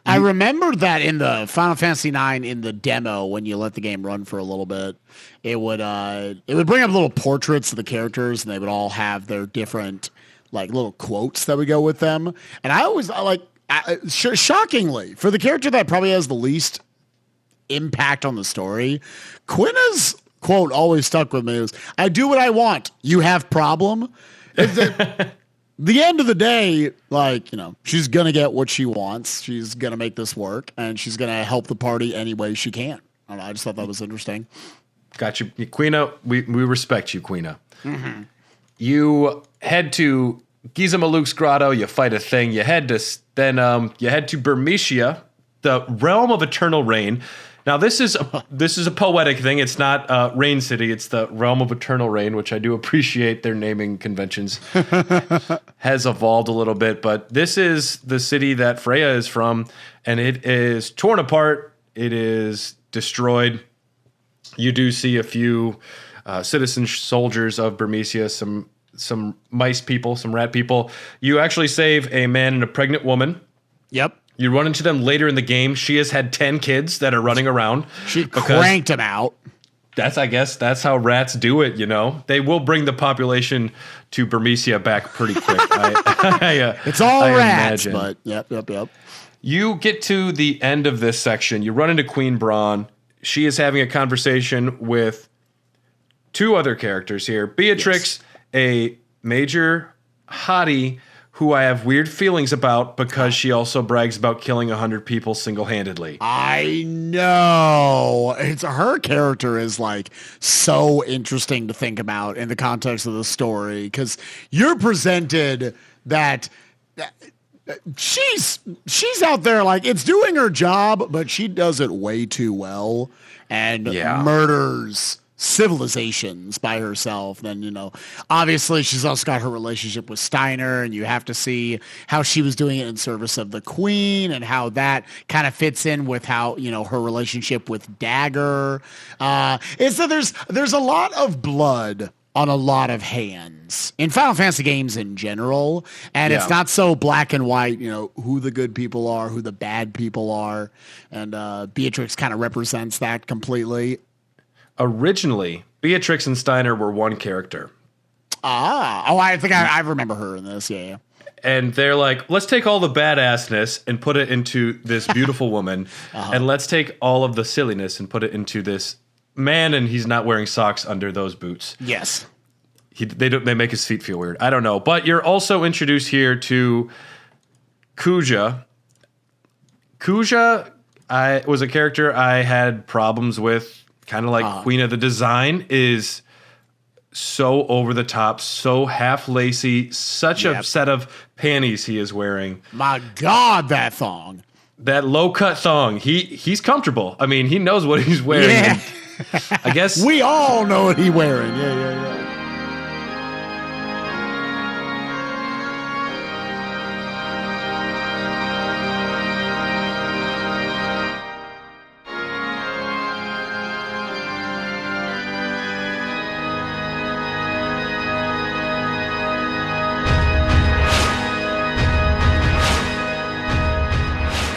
I remember that in the Final Fantasy IX in the demo, when you let the game run for a little bit, it would bring up little portraits of the characters, and they would all have their different like little quotes that would go with them. And I always shockingly, for the character that probably has the least impact on the story, Quina's quote always stuck with me. It was, I do what I want. You have problem. The end of the day, like, you know, she's going to get what she wants. She's going to make this work, and she's going to help the party any way she can. I don't know, I just thought that was interesting. Got you. Quina, we respect you, Quina. Mm-hmm. You head to Giza Maluk's grotto, you fight a thing, you head to Bermesia, the realm of eternal rain. Now, this is a poetic thing. It's not Rain City. It's the realm of eternal rain, which I do appreciate. Their naming conventions has evolved a little bit. But this is the city that Freya is from, and it is torn apart. It is destroyed. You do see a few citizen soldiers of Bermesia, some mice people, some rat people. You actually save a man and a pregnant woman. Yep. You run into them later in the game. She has had 10 kids that are running around. She cranked them out. I guess that's how rats do it, you know. They will bring the population to Bermesia back pretty quick. It's all rats, imagine. But yep. You get to the end of this section. You run into Queen Braun. She is having a conversation with two other characters here. Beatrix, a major hottie who I have weird feelings about because she also brags about killing 100 people single-handedly. I know. Her character is like so interesting to think about in the context of the story, because you're presented that she's out there like it's doing her job, but she does it way too well and murders civilizations by herself. Then, you know, obviously she's also got her relationship with Steiner, and you have to see how she was doing it in service of the Queen and how that kind of fits in with how, you know, her relationship with Dagger. It's that there's a lot of blood on a lot of hands in Final Fantasy games in general, and it's not so black and white, you know, who the good people are, who the bad people are, and Beatrix kind of represents that completely. Originally, Beatrix and Steiner were one character. I think I remember her in this, yeah. And they're like, let's take all the badassness and put it into this beautiful woman, and let's take all of the silliness and put it into this man, and he's not wearing socks under those boots. Yes. They make his feet feel weird. I don't know. But you're also introduced here to Kuja. Kuja was a character I had problems with, kind of like Quina. The design is so over the top, so half lacy, such a set of panties he is wearing. My God, that thong. That low cut thong. He's comfortable. I mean, he knows what he's wearing. Yeah. I guess we all know what he's wearing. Yeah.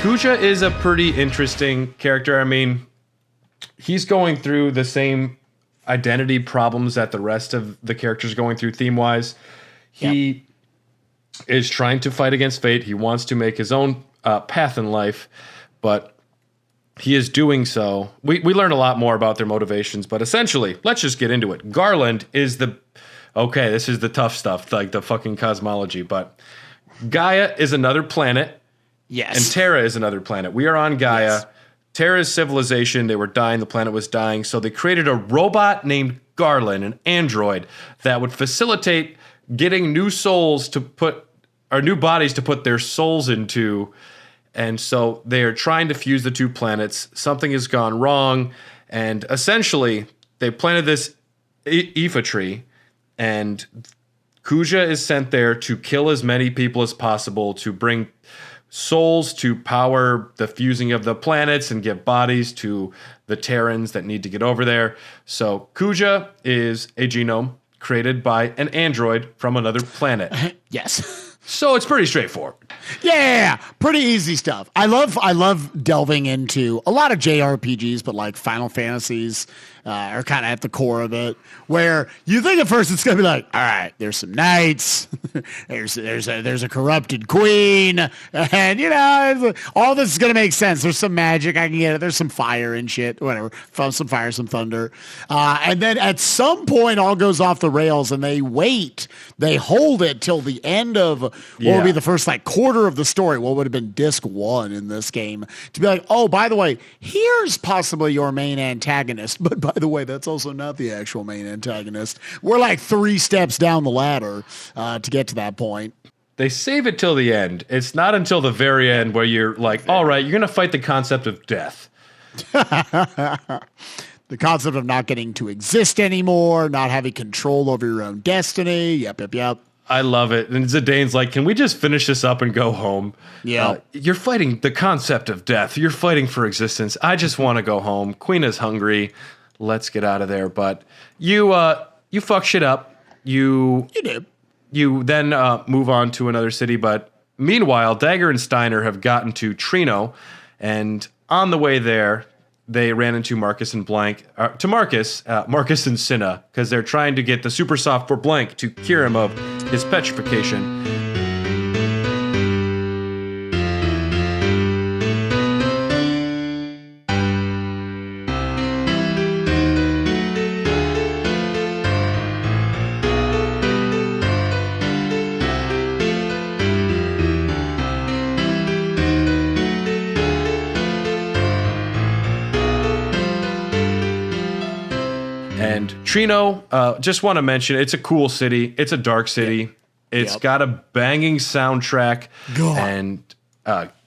Kuja is a pretty interesting character. I mean, he's going through the same identity problems that the rest of the characters going through theme-wise. He is trying to fight against fate. He wants to make his own path in life, but he is doing so. We learn a lot more about their motivations, but essentially, let's just get into it. Garland is this is the tough stuff, like the fucking cosmology, but Gaia is another planet. Yes. And Terra is another planet. We are on Gaia. Yes. Terra's civilization, they were dying. The planet was dying. So they created a robot named Garland, an android, that would facilitate getting new souls to put, or new bodies to put their souls into. And so they are trying to fuse the two planets. Something has gone wrong. And essentially, they planted this Ifa tree. And Kuja is sent there to kill as many people as possible, to bring souls to power the fusing of the planets and get bodies to the Terrans that need to get over there. So Kuja is a genome created by an android from another planet. Yes. So it's pretty straightforward. Yeah, pretty easy stuff. I love delving into a lot of JRPGs, but like Final Fantasies are kind of at the core of it. Where you think at first it's gonna be like, all right, there's some knights, there's a corrupted queen, and all this is gonna make sense. There's some magic, I can get it. There's some fire and shit, whatever. Some fire, some thunder, and then at some point all goes off the rails, and they hold it till the end of what would be the first like quarter of the story. What would have been disc 1 in this game, to be like, oh, by the way, here's possibly your main antagonist, but by the way, that's also not the actual main antagonist. We're like 3 steps down the ladder to get to that point. They save it till the end. It's not until the very end where you're like, all right, you're going to fight the concept of death. The concept of not getting to exist anymore, not having control over your own destiny. Yep. I love it. And Zidane's like, can we just finish this up and go home? Yeah. You're fighting the concept of death. You're fighting for existence. I just want to go home. Quina's hungry. Let's get out of there. But you fuck shit up. You do. You then move on to another city. But meanwhile, Dagger and Steiner have gotten to Trino. And on the way there, they ran into Marcus and Marcus and Cinna, because they're trying to get the super soft for Blank to cure him of his petrification. And Trino, just want to mention, it's a cool city. It's a dark city. It's got a banging soundtrack and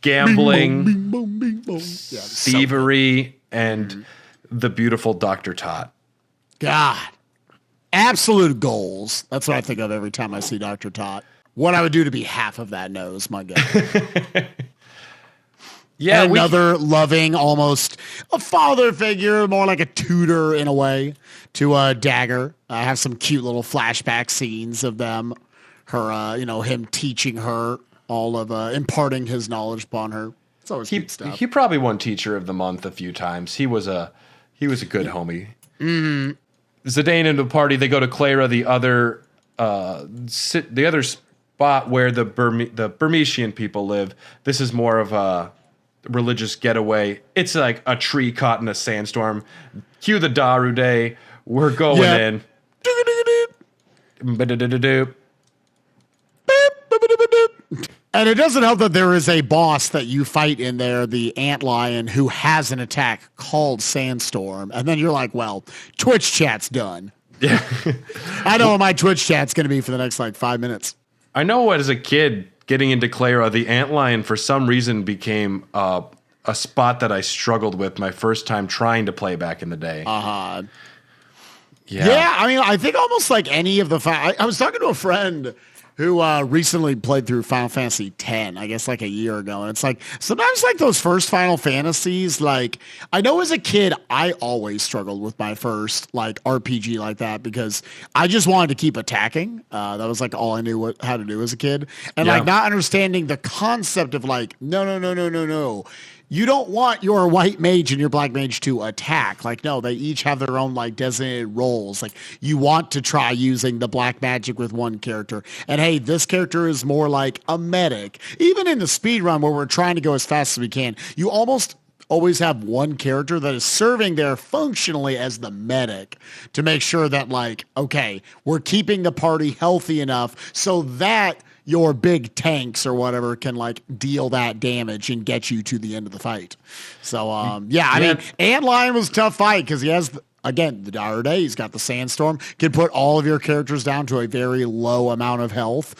gambling, bing, boom, bing, boom. thievery, and the beautiful Dr. Tot. God. Absolute goals. That's what I think of every time I see Dr. Tot. What I would do to be half of that nose, my God. Yeah, and another loving, almost a father figure, more like a tutor in a way, to Dagger. I have some cute little flashback scenes of them, him teaching her, all of imparting his knowledge upon her. It's always good stuff. He probably won Teacher of the Month a few times. He was a good homie. Mm-hmm. Zidane and the party, they go to Clara, the other spot where the Burmesian people live. This is more of a religious getaway. It's like a tree caught in a sandstorm. Cue the Darude. We're going in. And it doesn't help that there is a boss that you fight in there, the ant lion, who has an attack called Sandstorm. And then you're like, well, Twitch chat's done. Yeah. I know what my Twitch chat's going to be for the next 5 minutes. I know as a kid getting into Clara, the antlion for some reason became a spot that I struggled with my first time trying to play back in the day. Yeah, Yeah. I think almost like any of the I was talking to a friend who recently played through Final Fantasy X, I guess a year ago. And it's sometimes those first Final Fantasies, I know as a kid, I always struggled with my first RPG like that because I just wanted to keep attacking. That was all I knew how to do as a kid. And not understanding the concept of no. You don't want your white mage and your black mage to attack. No, they each have their own designated roles. You want to try using the black magic with one character. And hey, this character is more like a medic. Even in the speed run where we're trying to go as fast as we can, you almost always have one character that is serving there functionally as the medic to make sure that okay, we're keeping the party healthy enough so that your big tanks or whatever can deal that damage and get you to the end of the fight. So, I mean, Antlion was a tough fight because he has, again, the Dire Day. He's got the Sandstorm. Can put all of your characters down to a very low amount of health,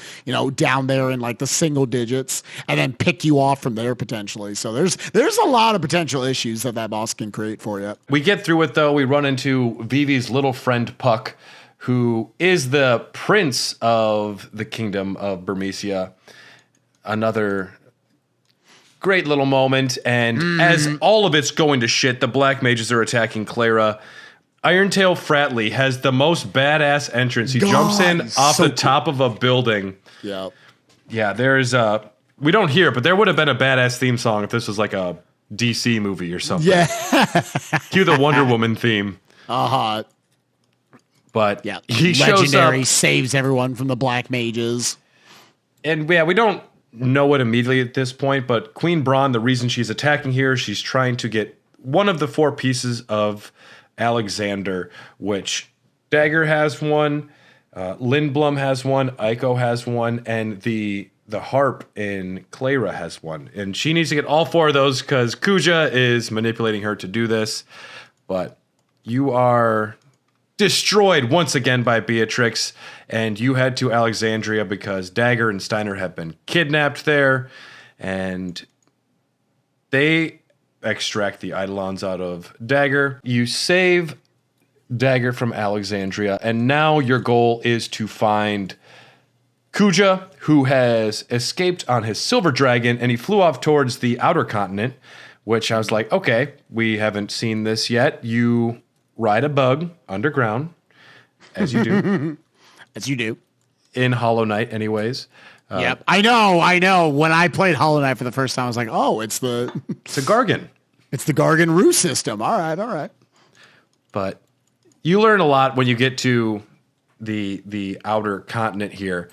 down there in the single digits, and then pick you off from there potentially. So there's a lot of potential issues that boss can create for you. We get through it, though. We run into Vivi's little friend, Puck, who is the prince of the kingdom of Burmecia. Another great little moment. And as all of it's going to shit, the black mages are attacking Clara. Irontail Fratley has the most badass entrance. He jumps in off the top of a building. Yeah. Yeah, there's we don't hear it, but there would have been a badass theme song if this was a DC movie or something. Yeah. Cue the Wonder Woman theme. But yeah, he Legendary shows up, saves everyone from the black mages. And we don't know it immediately at this point, but Queen Braun, the reason she's attacking here, she's trying to get one of the 4 pieces of Alexander, which Dagger has one, Lindblom has one, Aiko has one, and the harp in Clara has one. And she needs to get all 4 of those because Kuja is manipulating her to do this. But you are destroyed once again by Beatrix, and you head to Alexandria because Dagger and Steiner have been kidnapped there, and they extract the Eidolons out of Dagger. You save Dagger from Alexandria, and now your goal is to find Kuja, who has escaped on his silver dragon, and he flew off towards the outer continent, which I was like, okay, we haven't seen this yet. You ride a bug underground, as you do. As you do. In Hollow Knight, anyways. Yep. I know. When I played Hollow Knight for the first time, I was like, oh, it's a Gargan. It's the Gargan Roo system. All right. But you learn a lot when you get to the outer continent here.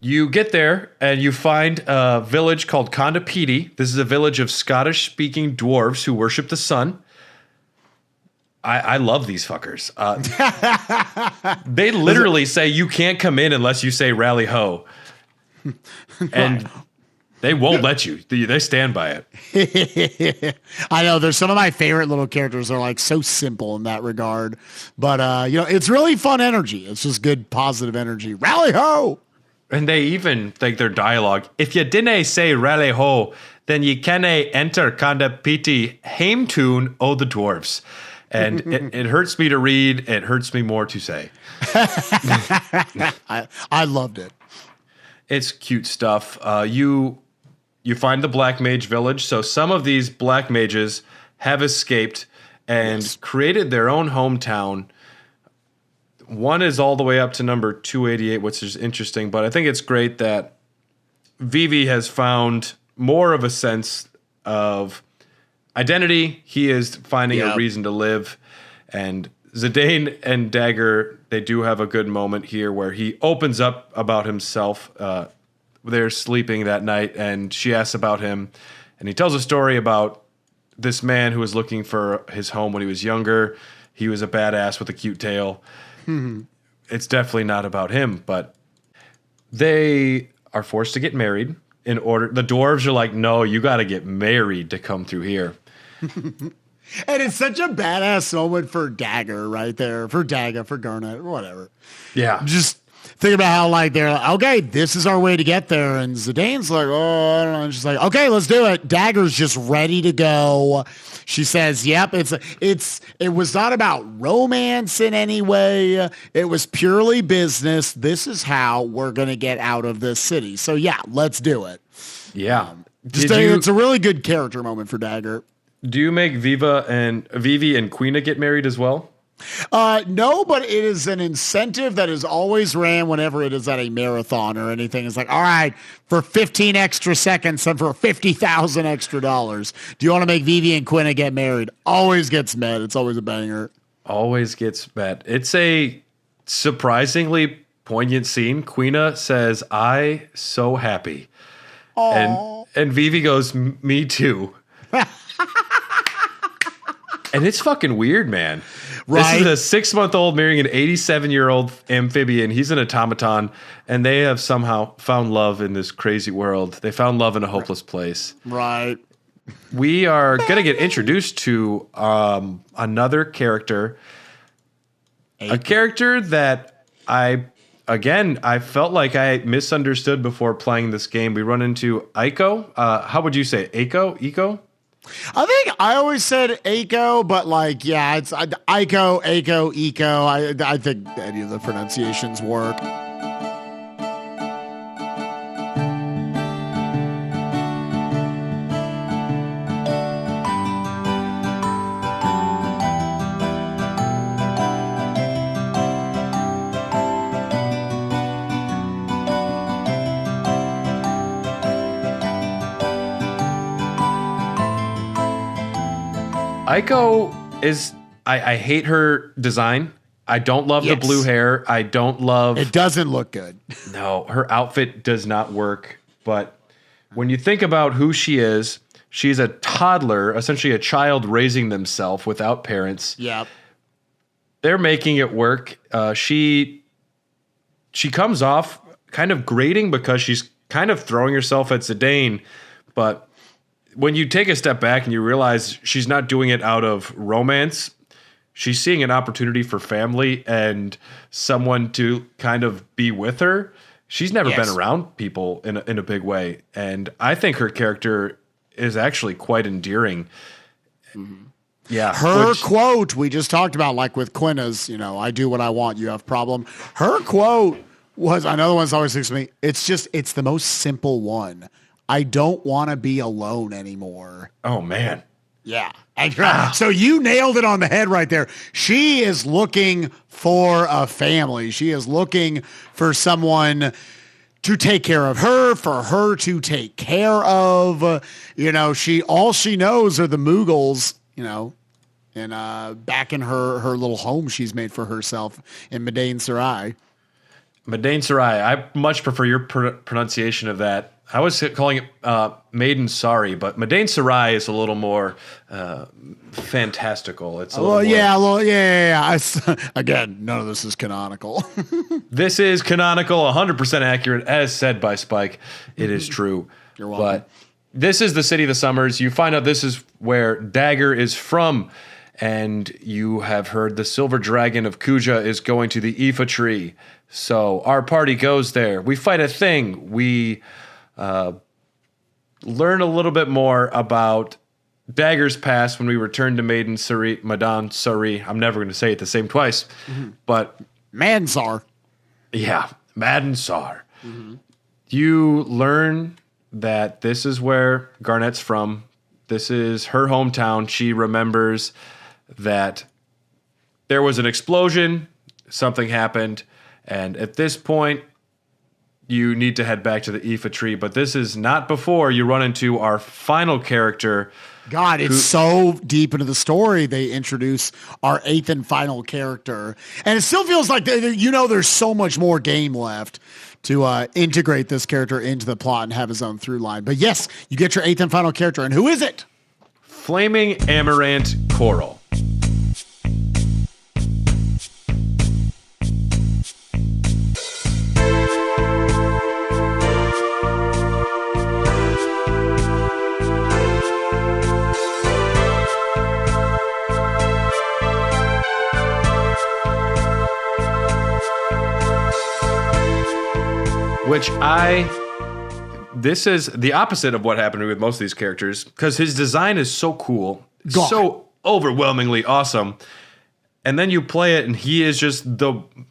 You get there, and you find a village called Kondapiti. This is a village of Scottish-speaking dwarves who worship the sun. I love these fuckers. They literally say you can't come in unless you say rally ho. And they won't let you. They stand by it. I know. There's some of my favorite little characters are so simple in that regard. But, it's really fun energy. It's just good, positive energy. Rally ho! And they even think their dialogue, if you didn't say rally ho, then you can't enter Kondapiti hame tune o the dwarves. And it hurts me to read. It hurts me more to say. I loved it. It's cute stuff. You find the Black Mage Village. So some of these Black Mages have escaped and created their own hometown. One is all the way up to number 288, which is interesting. But I think it's great that Vivi has found more of a sense of identity. He is finding a reason to live. And Zidane and Dagger, they do have a good moment here where he opens up about himself. They're sleeping that night, and she asks about him. And he tells a story about this man who was looking for his home when he was younger. He was a badass with a cute tail. It's definitely not about him, but they are forced to get married in order. The dwarves are like, no, you got to get married to come through here. And it's such a badass moment for Dagger right there, for Garnet, whatever. Yeah. Just think about how like they're like, okay, this is our way to get there. And Zidane's like, oh, I don't know. And she's like, okay, let's do it. Dagger's just ready to go. She says, yep, it was not about romance in any way. It was purely business. This is how we're going to get out of this city. So yeah, let's do it. Yeah. It's a really good character moment for Dagger. Do you make Vivi and Quina get married as well? No, but it is an incentive that is always ran whenever it is at a marathon or anything. It's like, all right, for 15 extra seconds and for $50,000 extra dollars, do you want to make Vivi and Quina get married? Always gets met. It's always a banger. Always gets met. It's a surprisingly poignant scene. Quina says, "I so happy," and Vivi goes, "Me too." And it's fucking weird, man. Right. This is a 6-month-old marrying an 87-year-old amphibian. He's an automaton, and they have somehow found love in this crazy world. They found love in a hopeless place. Right. We are going to get introduced to another character. A character that I felt like I misunderstood before playing this game. We run into Eiko. How would you say it? Eiko? I think I always said Eiko, but like, yeah, it's Eiko, Eco. I think any of the pronunciations work. Eiko is, I hate her design. I don't love the blue hair. I don't love... It doesn't look good. No, her outfit does not work. But when you think about who she is, she's a toddler, essentially a child raising themselves without parents. Yep. They're making it work. She comes off kind of grating because she's kind of throwing herself at Zidane, but when you take a step back and you realize she's not doing it out of romance, she's seeing an opportunity for family and someone to kind of be with her. She's never been around people in a big way. And I think her character is actually quite endearing. Mm-hmm. Yeah. Her quote we just talked about, like with Quina's, I do what I want, you have problem. Her quote was, another one's always sticks to me. It's the most simple one. I don't want to be alone anymore. Oh, man. Yeah. So you nailed it on the head right there. She is looking for a family. She is looking for someone to take care of her, for her to take care of. All she knows are the Mughals, and back in her little home she's made for herself in Madain Sarai. Madain Sarai. I much prefer your pronunciation of that. I was calling it Maiden Sorry, but Madain Sarai is a little more fantastical. It's a little more... yeah. Again, none of this is canonical. This is canonical, 100% accurate, as said by Spike. It is true. You're welcome. But this is the City of the Summers. You find out this is where Dagger is from, and you have heard the Silver Dragon of Kuja is going to the Ifa Tree. So our party goes there. We fight a thing. We... learn a little bit more about Dagger's past when we return to Madan Sari. I'm never going to say it the same twice, but Mansar. Yeah, Madansar. Mm-hmm. You learn that this is where Garnet's from. This is her hometown. She remembers that there was an explosion, something happened, and at this point, you need to head back to the Ifa Tree, but this is not before you run into our final character. God, it's so deep into the story. They introduce our 8th and final character, and it still feels like there's so much more game left to integrate this character into the plot and have his own through line. But yes, you get your 8th and final character, and who is it? Flaming Amaranth Coral. This is the opposite of what happened with most of these characters, because his design is so cool, so overwhelmingly awesome. And then you play it and he is just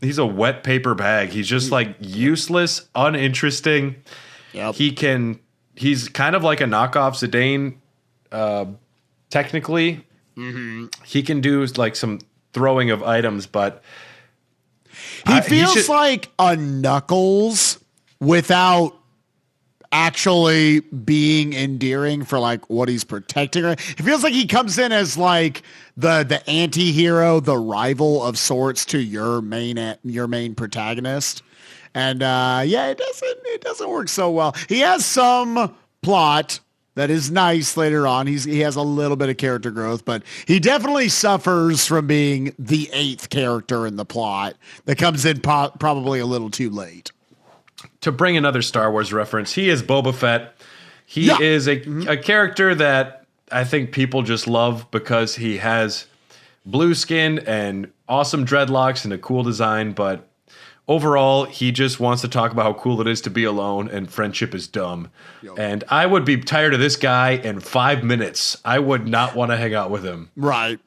he's a wet paper bag. He's just like useless, uninteresting. Yep. He's kind of like a knockoff Zidane, technically. Mm-hmm. He can do like some throwing of items, but he feels like a Knuckles without actually being endearing for like what he's protecting. It feels like he comes in as like the anti-hero, the rival of sorts to your main protagonist. And it doesn't work so well. He has some plot that is nice later on. He has a little bit of character growth, but he definitely suffers from being the 8th character in the plot that comes in probably a little too late. To bring another Star Wars reference, he is Boba Fett. He is a character that I think people just love because he has blue skin and awesome dreadlocks and a cool design, but overall, he just wants to talk about how cool it is to be alone and friendship is dumb. Yo. And I would be tired of this guy in 5 minutes. I would not want to hang out with him. Right.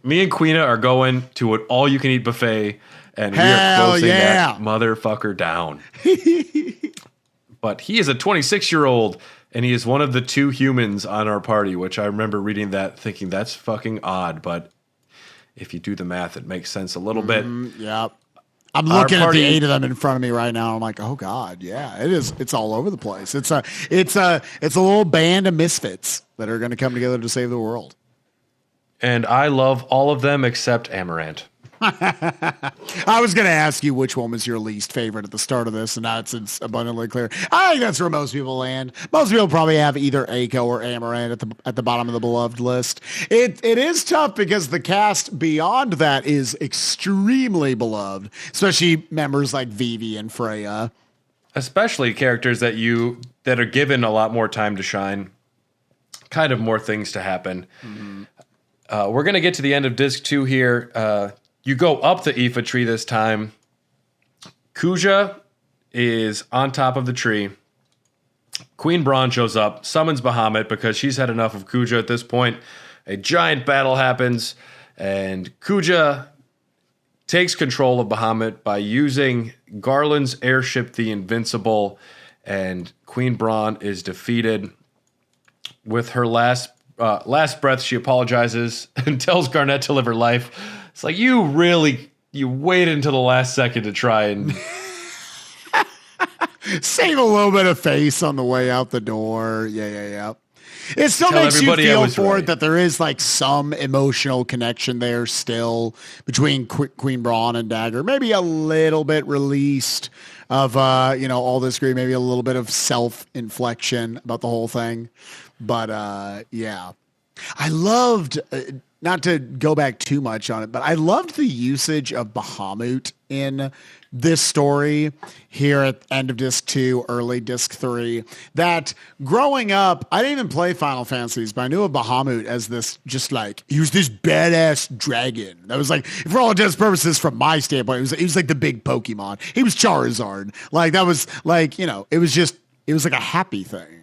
Me and Quina are going to an all-you-can-eat buffet, and we are closing that motherfucker down. But he is a 26-year-old, and he is one of the 2 humans on our party, which I remember reading that thinking that's fucking odd, but if you do the math, it makes sense a little bit. Yep. I'm looking at the 8 of them in front of me right now. I'm like, oh God, yeah, it is. It's all over the place. It's a little band of misfits that are going to come together to save the world. And I love all of them except Amaranth. I was going to ask you which one was your least favorite at the start of this, and now it's abundantly clear. I think that's where most people land. Most people probably have either Aiko or Amaranth at the bottom of the beloved list. It is tough because the cast beyond that is extremely beloved, especially members like Vivi and Freya. Especially characters that are given a lot more time to shine, kind of more things to happen. Mm-hmm. We're going to get to the end of Disc 2 here. You go up the Ifa tree this time. Kuja is on top of the tree. Queen Braun shows up, summons Bahamut because she's had enough of Kuja at this point. A giant battle happens, and Kuja takes control of Bahamut by using Garland's airship, the Invincible, and Queen Braun is defeated. With her last breath, she apologizes and tells Garnet to live her life. It's like, you waited until the last second to try and save a little bit of face on the way out the door. Yeah. It still makes you feel for it that there is like some emotional connection there still between Queen Braun and Dagger. Maybe a little bit released of, all this grief, maybe a little bit of self-inflection about the whole thing. But, yeah. I loved, not to go back too much on it, but I loved the usage of Bahamut in this story here at end of Disc 2, early Disc 3. That growing up, I didn't even play Final Fantasies, but I knew of Bahamut as this just like, he was this badass dragon. That was like, for all intents and purposes, from my standpoint, he was like the big Pokemon. He was Charizard. Like, that was like, it was like a happy thing.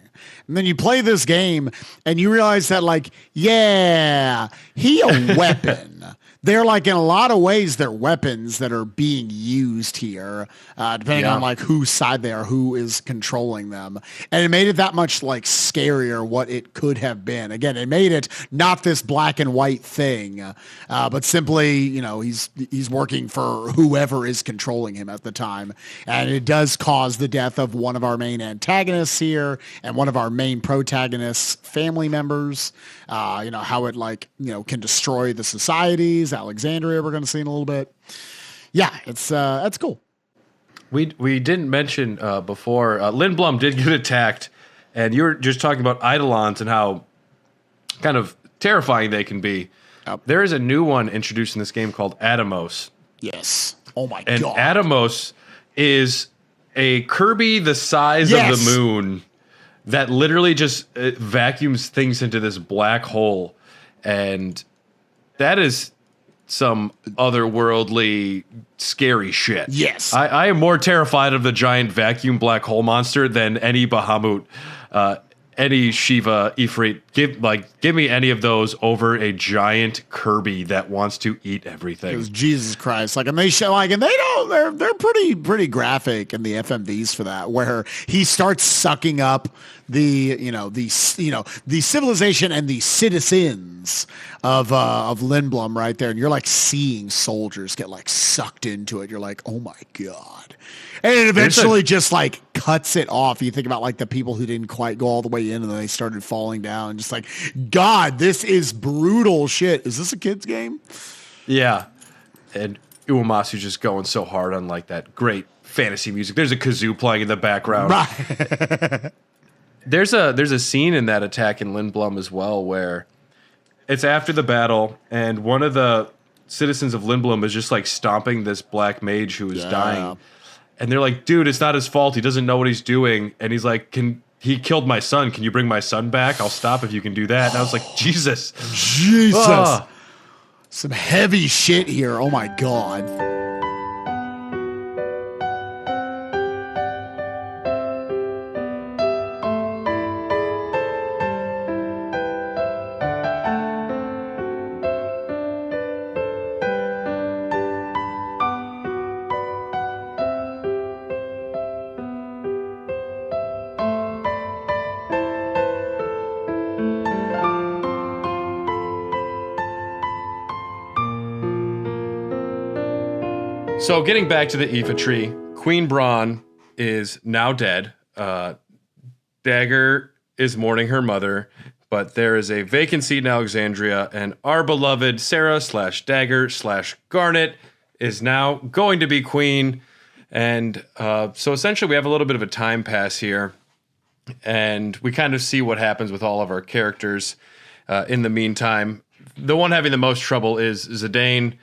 And then you play this game and you realize that, like, yeah, he a weapon. They're like, in a lot of ways, they're weapons that are being used here, depending on like whose side they are, who is controlling them. And it made it that much like scarier what it could have been. Again, it made it not this black and white thing, but simply, he's working for whoever is controlling him at the time. And it does cause the death of one of our main antagonists here and one of our main protagonists' family members. How it can destroy the societies. Alexandria, we're going to see in a little bit. Yeah, that's cool. We didn't mention before, Lindblom did get attacked, and you were just talking about Eidolons and how kind of terrifying they can be. Yep. There is a new one introduced in this game called Atomos. Yes. Oh my And God. Atomos is a Kirby the size of the moon that literally just vacuums things into this black hole. And that is some otherworldly, scary shit. Yes. I am more terrified of the giant vacuum black hole monster than any Bahamut, any Shiva, Ifrit. Give me any of those over a giant Kirby that wants to eat everything. Jesus Christ! Like, and they show and they don't. They're pretty graphic in the FMVs for that, where he starts sucking up the civilization and the citizens of Lindblom right there, and you're like seeing soldiers get like sucked into it. You're like, oh my God. And it eventually just like cuts it off. You think about like the people who didn't quite go all the way in and then they started falling down. Just like, God, this is brutal shit. Is this a kid's game? Yeah. And Uemasu's just going so hard on like that great fantasy music. There's a kazoo playing in the background. Right. There's a scene in that attack in Lindblom as well where it's after the battle and one of the citizens of Lindblom is just like stomping this black mage who is dying. And they're like, dude, it's not his fault. He doesn't know what he's doing. And he's like, he killed my son. Can you bring my son back? I'll stop if you can do that. And I was like, Jesus. Some heavy shit here. Oh my God. So getting back to the Aoife tree, Queen Braun is now dead. Dagger is mourning her mother, but there is a vacancy in Alexandria, and our beloved Sarah/Dagger/Garnet is now going to be queen. And so essentially we have a little bit of a time pass here, and we kind of see what happens with all of our characters in the meantime. The one having the most trouble is Zidane.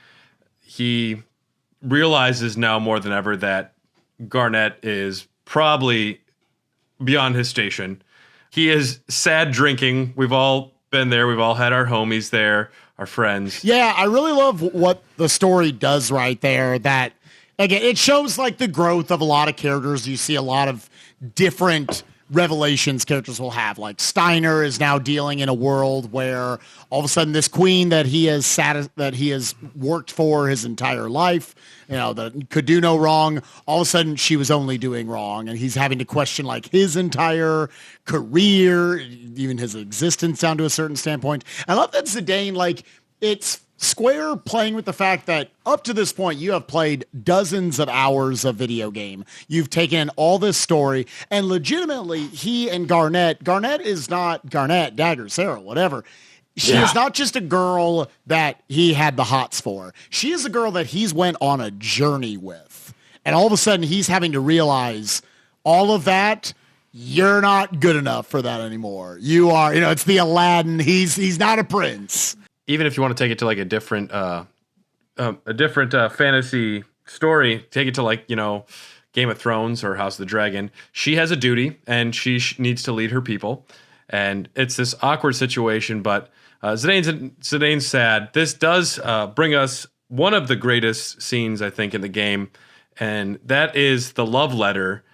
He realizes now more than ever that Garnet is probably beyond his station. He is sad drinking. We've all been there. We've all had our homies there, our friends. Yeah, I really love what the story does right there. That, again, it shows like the growth of a lot of characters. You see a lot of different revelations characters will have. Like Steiner is now dealing in a world where all of a sudden this queen that he has worked for his entire life, that could do no wrong, all of a sudden she was only doing wrong, and he's having to question like his entire career, even his existence down to a certain standpoint. I love that Zidane, like, it's Square playing with the fact that up to this point, you have played dozens of hours of video game. You've taken in all this story, and legitimately, he and Garnet is not Garnet, Dagger, Sarah, whatever. She is not just a girl that he had the hots for. She is a girl that he's went on a journey with. And all of a sudden, he's having to realize all of that, you're not good enough for that anymore. You are, it's the Aladdin. He's not a prince. Even if you want to take it to like a different fantasy story, take it to like, Game of Thrones or House of the Dragon. She has a duty and she needs to lead her people. And it's this awkward situation, but Zidane's sad. This does bring us one of the greatest scenes, I think, in the game, and that is the love letter.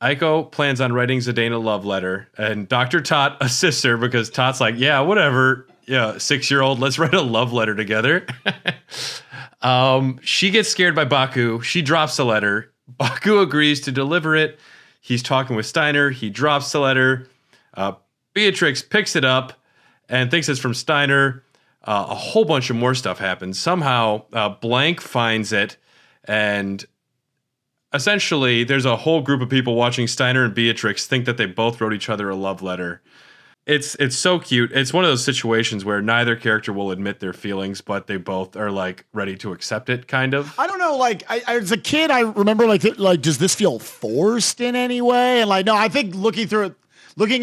Aiko plans on writing Zidane a love letter, and Dr. Tot assists her because Tot's like, yeah, whatever. Yeah, 6-year-old, let's write a love letter together. She gets scared by Baku. She drops the letter. Baku agrees to deliver it. He's talking with Steiner. He drops the letter. Beatrix picks it up and thinks it's from Steiner. A whole bunch of more stuff happens. Somehow, Blank finds it, and essentially, there's a whole group of people watching Steiner and Beatrix think that they both wrote each other a love letter. It's so cute. It's one of those situations where neither character will admit their feelings, but they both are like ready to accept it, kind of. I don't know. Like, as a kid, I remember like, does this feel forced in any way? And like, no, I think looking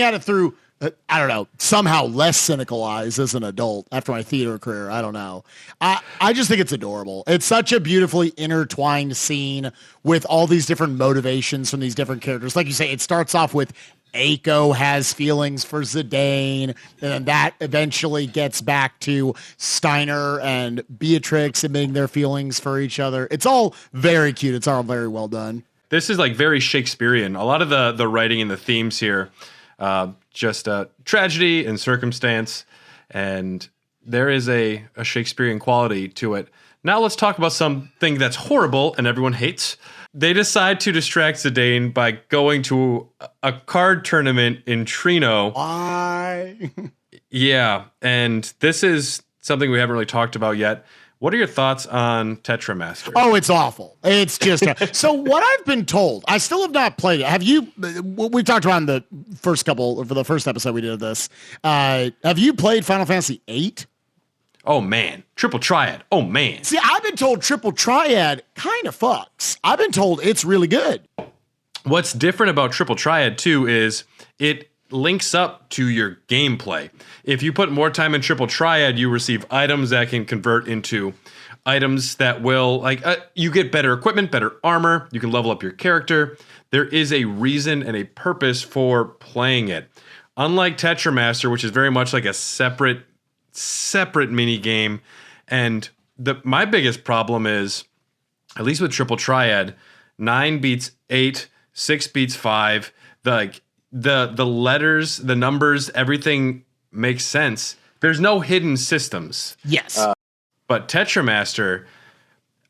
at it through I don't know, somehow less cynical eyes as an adult after my theater career. I don't know. I just think it's adorable. It's such a beautifully intertwined scene with all these different motivations from these different characters. Like you say, it starts off with Aiko has feelings for Zidane, and then that eventually gets back to Steiner and Beatrix admitting their feelings for each other. It's all very cute. It's all very well done. This is like very Shakespearean. A lot of the writing and the themes here, just tragedy and circumstance, and there is a Shakespearean quality to it. Now let's talk about something that's horrible and everyone hates. They decide to distract Zidane by going to a card tournament in Trino. Why? Yeah, and this is something we haven't really talked about yet. What are your thoughts on Tetramaster? Oh, it's awful. It's just so what I've been told. I still have not played it. Have you? We talked about in the first couple for the first episode we did of this. Have you played Final Fantasy VIII? Oh man, Triple Triad. Oh man. See, I've been told Triple Triad kind of fucks. I've been told it's really good. What's different about Triple Triad too is it links up to your gameplay. If you put more time in Triple Triad, you receive items that can convert into items that will, you get better equipment, better armor, you can level up your character. There is a reason and a purpose for playing it. Unlike Tetramaster, which is very much like a separate mini game, and my biggest problem is, at least with Triple Triad, 9 beats 8, 6 beats 5. The letters, the numbers, everything makes sense. There's no hidden systems. Yes. But Tetramaster,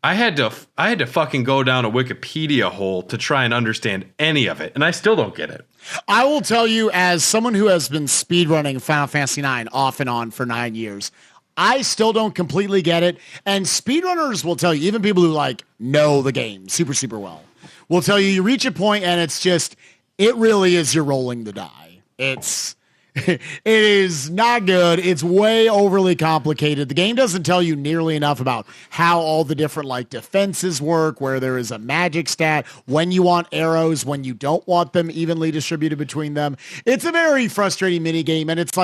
I had to fucking go down a Wikipedia hole to try and understand any of it, and I still don't get it. I will tell you, as someone who has been speedrunning Final Fantasy IX off and on for 9 years, I still don't completely get it. And speedrunners will tell you, even people who know the game super, super well, will tell you reach a point and it's just, it really is you're rolling the die. It is not good. It's way overly complicated. The game doesn't tell you nearly enough about how all the different defenses work, where there is a magic stat, when you want arrows, when you don't want them evenly distributed between them. It's a very frustrating mini game, and it's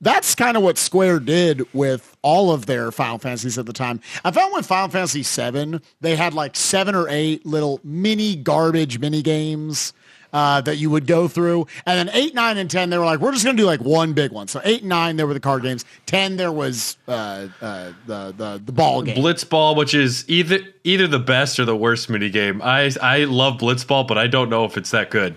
that's kind of what Square did with all of their Final Fantasies at the time. I found with Final Fantasy VII, they had 7 or 8 little mini garbage mini games that you would go through. And then 8, 9, and 10, they were we're just going to do one big one. So 8 and 9, there were the card games. 10, there was the ball game. Blitzball, which is either the best or the worst mini game. I love Blitzball, but I don't know if it's that good.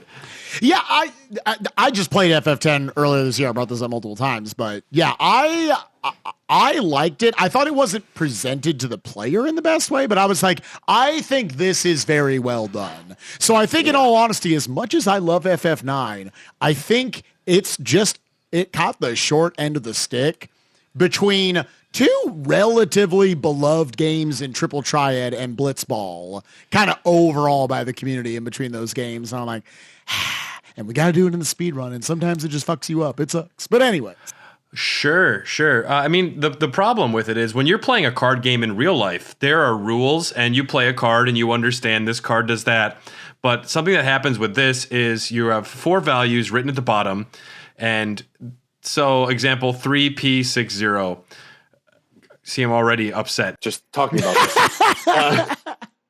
Yeah, I just played FF10 earlier this year. I brought this up multiple times, but yeah, I liked it. I thought it wasn't presented to the player in the best way, but I was I think this is very well done. So I think, in all honesty, as much as I love FF9, I think it caught the short end of the stick between two relatively beloved games in Triple Triad and Blitzball, kind of overall by the community in between those games. And I'm and we got to do it in the speed run, and sometimes it just fucks you up. It sucks. But anyway. Sure. The problem with it is when you're playing a card game in real life, there are rules, and you play a card and you understand this card does that. But something that happens with this is you have 4 values written at the bottom. And so, example, 3P60. See, I'm already upset just talking about this.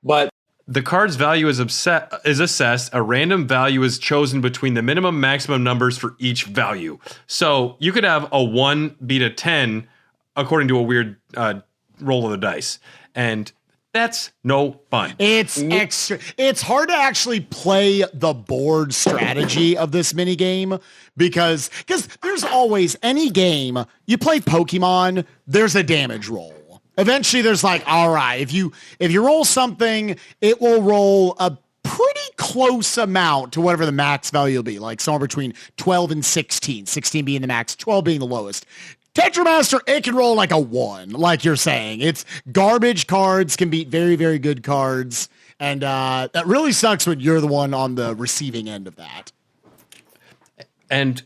But the card's value is assessed. A random value is chosen between the minimum maximum numbers for each value. So you could have a 1 beat a 10 according to a weird roll of the dice. And that's no fun. It's extra. It's hard to actually play the board strategy of this mini game because there's always any game you play Pokemon, there's a damage roll. Eventually there's all right, if you roll something, it will roll a pretty close amount to whatever the max value will be, somewhere between 12 and 16, 16 being the max, 12 being the lowest. Tetramaster, it can roll a 1, like you're saying. It's garbage cards can beat very, very good cards, and that really sucks when you're the one on the receiving end of that. And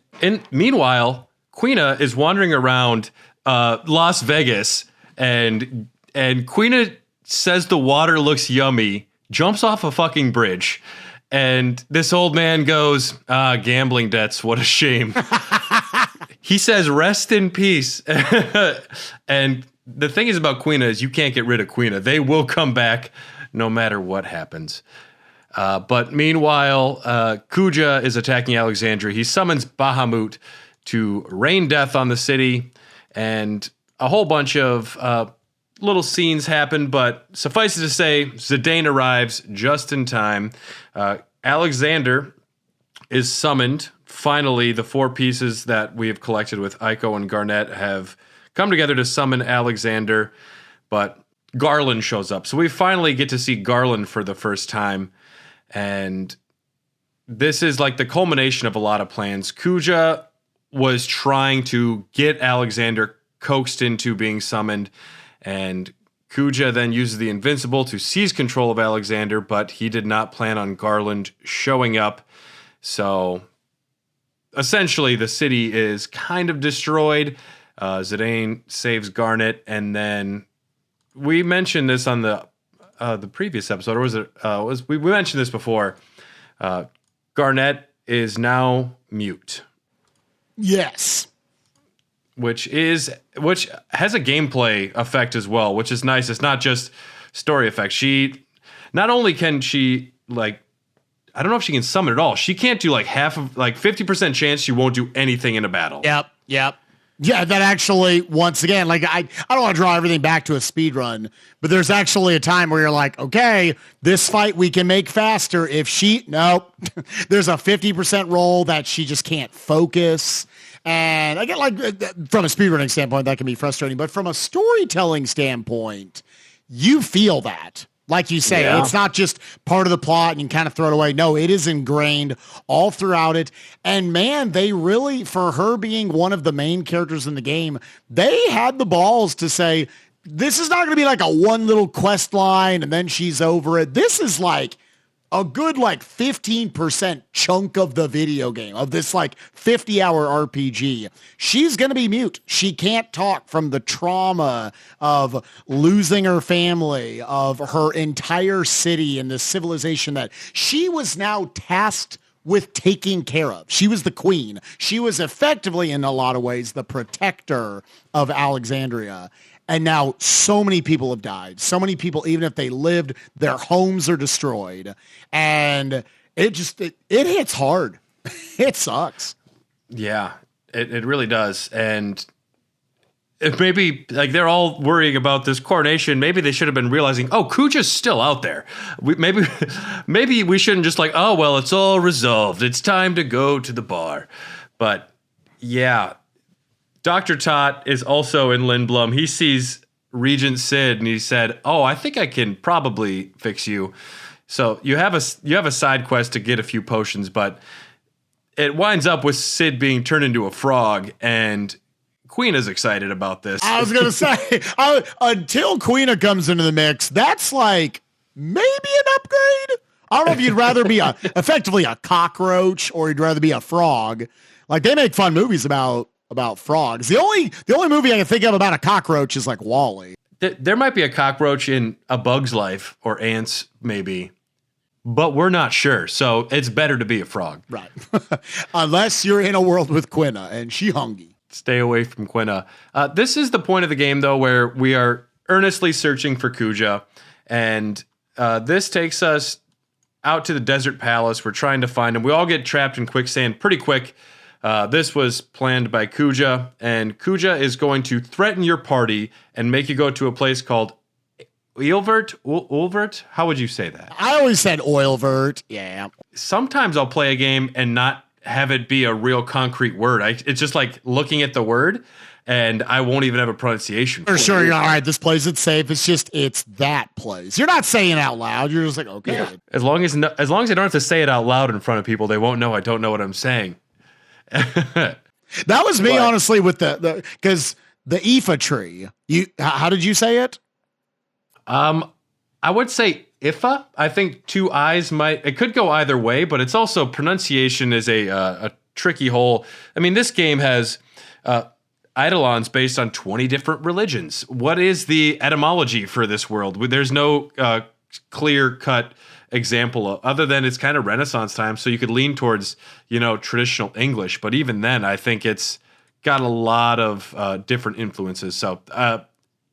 meanwhile, Quina is wandering around Las Vegas, and Quina says the water looks yummy, jumps off a fucking bridge, and this old man goes, gambling debts, what a shame. he says, "Rest in peace." And the thing is about Quina is you can't get rid of Quina. They will come back no matter what happens. But meanwhile, Kuja is attacking Alexandria. He summons Bahamut to rain death on the city, and a whole bunch of little scenes happen, but suffice it to say, Zidane arrives just in time. Alexander is summoned. Finally, the 4 pieces that we have collected with Aiko and Garnet have come together to summon Alexander, but Garland shows up. So we finally get to see Garland for the first time, and this is like the culmination of a lot of plans. Kuja was trying to get Alexander coaxed into being summoned, and Kuja then uses the Invincible to seize control of Alexander, but he did not plan on Garland showing up. So essentially, the city is kind of destroyed. Zidane saves Garnet, and then we mentioned this on the previous episode, or was it? We mentioned this before. Garnet is now mute. Yes. Which has a gameplay effect as well, which is nice. It's not just story effect. She not only can she like, I don't know if she can summon at all. She can't do like 50% chance she won't do anything in a battle. Yep. Yeah, that actually, once again, like I don't want to draw everything back to a speed run, but there's actually a time where you're like, okay, this fight we can make faster if nope. There's a 50% roll that she just can't focus. And I get like from a speedrunning standpoint, that can be frustrating, but from a storytelling standpoint, you feel that. Like you say, It's not just part of the plot and you kind of throw it away. No, it is ingrained all throughout it. And man, they really, for her being one of the main characters in the game, they had the balls to say, this is not going to be like a one little quest line and then she's over it. This is like a good 15% chunk of the video game, of this 50-hour RPG. She's going to be mute. She can't talk from the trauma of losing her family, of her entire city and the civilization that she was now tasked with taking care of. She was the queen. She was effectively, in a lot of ways, the protector of Alexandria. And now so many people have died. So many people, even if they lived, their homes are destroyed. And it hits hard. It sucks. Yeah, it really does. And if maybe they're all worrying about this coronation, maybe they should have been realizing, oh, Kuja's still out there. Maybe we shouldn't just oh, well, it's all resolved. It's time to go to the bar. But yeah. Dr. Tot is also in Lindblom. He sees Regent Sid and he said, "Oh, I think I can probably fix you." So you have a side quest to get a few potions, but it winds up with Sid being turned into a frog, and Quina's excited about this. I was gonna say until Quina comes into the mix, that's maybe an upgrade. I don't know if you'd rather be effectively a cockroach or you'd rather be a frog. They make fun movies about frogs. The only movie I can think of about a cockroach is WALL-E. There might be a cockroach in A Bug's Life, or ants maybe, but we're not sure. So it's better to be a frog. Right. Unless you're in a world with Quina and she hungry. Stay away from Quina. This is the point of the game, though, where we are earnestly searching for Kuja. And this takes us out to the desert palace. We're trying to find him. We all get trapped in quicksand pretty quick. This was planned by Kuja, and Kuja is going to threaten your party and make you go to a place called Ulvert? How would you say that? I always said Oilvert, yeah. Sometimes I'll play a game and not have it be a real concrete word. It's just looking at the word, and I won't even have a pronunciation for sure. You're all right, this plays it safe. It's that place. You're not saying it out loud. You're just okay. Yeah. As long as I don't have to say it out loud in front of people, they won't know I don't know what I'm saying. That was me, honestly, with because the Ifa tree. How did you say it? I would say Ifa. I think 2 I's it could go either way, but it's also pronunciation is a tricky hole. I mean, this game has eidolons based on 20 different religions. What is the etymology for this world? There's no clear cut example other than it's kind of Renaissance time, so you could lean towards traditional English, but even then I think it's got a lot of different influences. So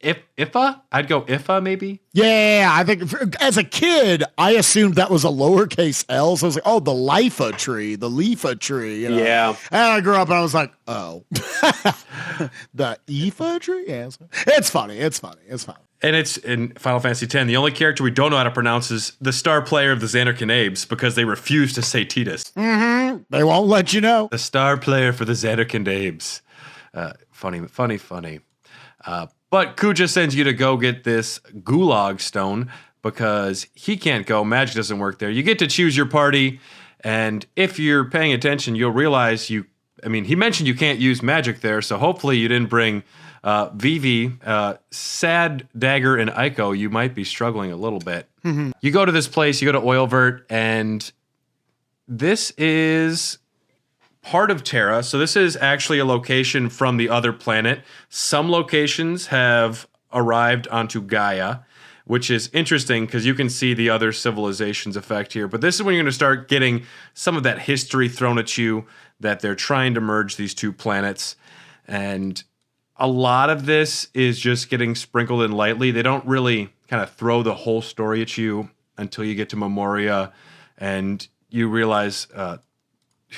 Ifa, I'd go Ifa maybe. Yeah, I think as a kid, I assumed that was a lowercase L. So I was like, oh, the Lifa tree, the Leafa tree. You know? Yeah. And I grew up and I was like, oh, the Ifa tree? Yeah, it's funny. It's funny. It's fun. And it's in Final Fantasy X. The only character we don't know how to pronounce is the star player of the Xander Canabes because they refuse to say Tidus. Mm-hmm. They won't let you know. The star player for the Xander Canabes. Funny. But Kuja sends you to go get this Gulag Stone because he can't go. Magic doesn't work there. You get to choose your party. And if you're paying attention, you'll realize he mentioned you can't use magic there. So hopefully you didn't bring Vivi, Sad, Dagger, and Aiko. You might be struggling a little bit. Mm-hmm. You go to this place, you go to Oilvert, and this is part of Terra. So this is actually a location from the other planet. Some locations have arrived onto Gaia, which is interesting because you can see the other civilizations effect here. But this is when you're going to start getting some of that history thrown at you that they're trying to merge these two planets. And a lot of this is just getting sprinkled in lightly. They don't really kind of throw the whole story at you until you get to Memoria and you realize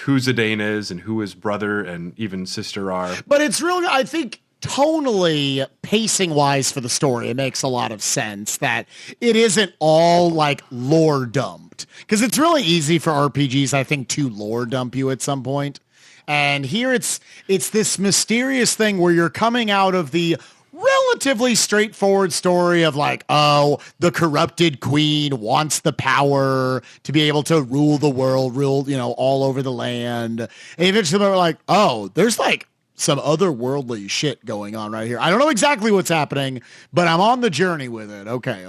who Zidane is and who his brother and even sister are. But it's really, I think, tonally, pacing wise for the story, it makes a lot of sense that it isn't all like lore dumped. Because it's really easy for RPGs, I think, to lore dump you at some point. And here it's this mysterious thing where you're coming out of the relatively straightforward story of like, oh, the corrupted queen wants the power to be able to rule the world, all over the land. And eventually we're like, oh, there's like some otherworldly shit going on right here. I don't know exactly what's happening, but I'm on the journey with it. Okay.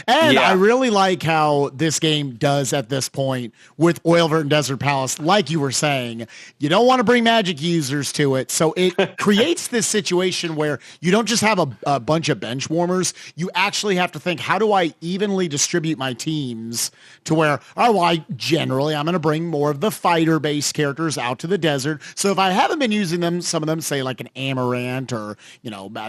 And yeah. I really like how this game does at this point with Oilvert and Desert Palace. Like you were saying, you don't want to bring magic users to it. So it creates this situation where you don't just have a bunch of bench warmers. You actually have to think, how do I evenly distribute my teams to where, I'm going to bring more of the fighter-based characters out to the desert. So if I haven't been using them, some of them say like an Amaranth or,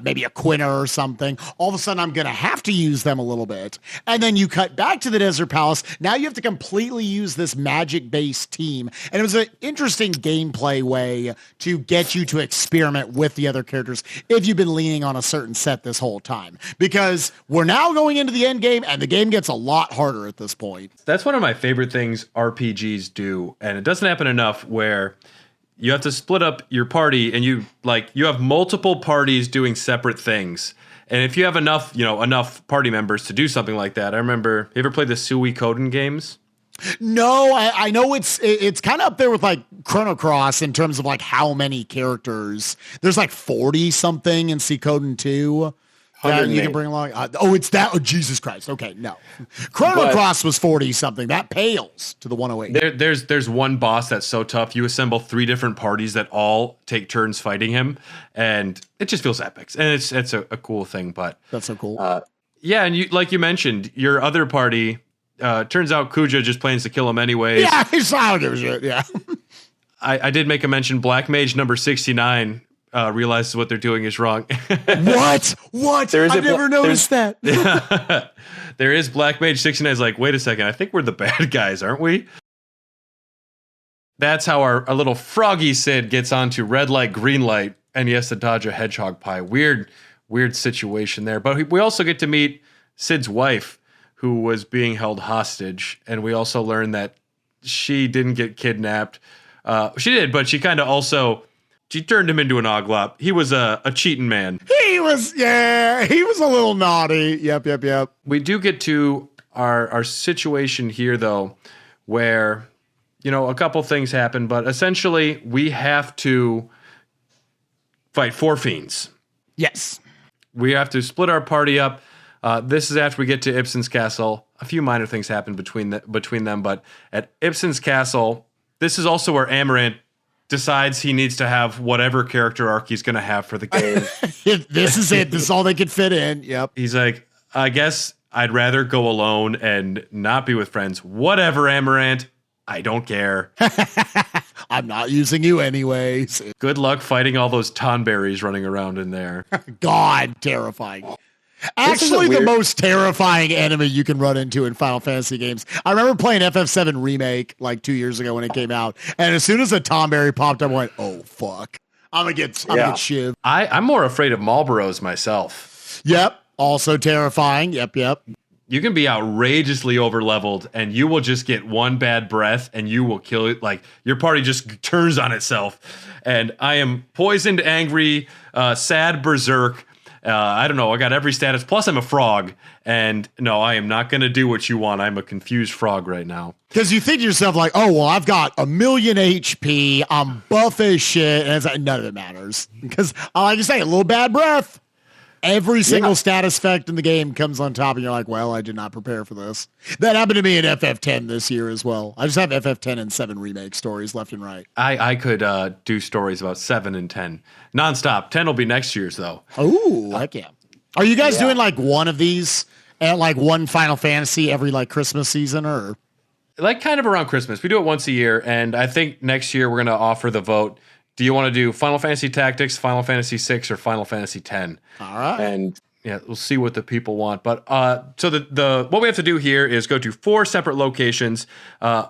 maybe a Quina or something, all of a sudden I'm going to have to use them a little bit. And then you cut back to the Desert Palace. Now you have to completely use this magic-based team. And it was an interesting gameplay way to get you to experiment with the other characters if you've been leaning on a certain set this whole time. Because we're now going into the end game, and the game gets a lot harder at this point. That's one of my favorite things RPGs do, and it doesn't happen enough where you have to split up your party, and you have multiple parties doing separate things. And if you have enough party members to do something like that, I remember, you ever played the Suikoden games? No, I know it's kind of up there with like Chrono Cross in terms of like how many characters. There's like 40 something in Suikoden 2 that you can bring along. It's that. Oh, Jesus Christ. Okay, no. Chrono Cross was 40 something. That pales to the 108. There's one boss that's so tough. You assemble 3 different parties that all take turns fighting him, and it just feels epic. And it's a cool thing. But that's so cool. Yeah, and you mentioned your other party. Turns out Kuja just plans to kill him anyways. Yeah, he's not give a shit. Yeah. I did make a mention. Black Mage number 69 realizes what they're doing is wrong. What? I've never noticed that. There is Black Mage 69 is like, wait a second, I think we're the bad guys, aren't we? That's how our little froggy Sid gets onto red light, green light, and he has to dodge a hedgehog pie. Weird situation there. But we also get to meet Sid's wife, who was being held hostage, and we also learn that she didn't get kidnapped. She did, but she kind of also... She turned him into an oglop. He was a cheating man. He was a little naughty. Yep. We do get to our situation here, though, where, a couple things happen, but essentially we have to fight 4 fiends. Yes. We have to split our party up. This is after we get to Ibsen's castle. A few minor things happen between them, but at Ibsen's castle, this is also where Amaranth decides he needs to have whatever character arc he's going to have for the game. This is it. This is all they could fit in. Yep. He's like, I guess I'd rather go alone and not be with friends. Whatever, Amaranth. I don't care. I'm not using you anyways. Good luck fighting all those tonberries running around in there. God, terrifying. This is a Actually, the weird- most terrifying enemy you can run into in Final Fantasy games. I remember playing FF7 Remake like 2 years ago when it came out, and as soon as a Tomberry popped up, I went, "Oh fuck, I'm gonna get shivved." I'm more afraid of Marlboros myself. Yep, also terrifying. Yep. You can be outrageously overleveled, and you will just get one bad breath, and you will kill it. Like, your party just turns on itself. And I am poisoned, angry, sad, berserk. I don't know. I got every status. Plus, I'm a frog. And no, I am not going to do what you want. I'm a confused frog right now. Because you think to yourself like, "Oh well, I've got 1,000,000 HP. I'm buff as shit," and it's like none of it matters because, like you say, a little bad breath. Every single status effect in the game comes on top, and you're like, "Well, I did not prepare for this." That happened to me in FF10 this year as well. I just have FF10 and 7 remake stories left and right. I could do stories about 7 and 10 nonstop. 10 will be next year's, though. Oh, heck yeah. Are you guys doing like one of these at like one Final Fantasy every like Christmas season or? Like kind of around Christmas. We do it once a year, and I think next year we're going to offer the vote. Do you want to do Final Fantasy Tactics, Final Fantasy 6, or Final Fantasy 10? All right. And Yeah, we'll see what the people want. But so the what we have to do here is go to 4 separate locations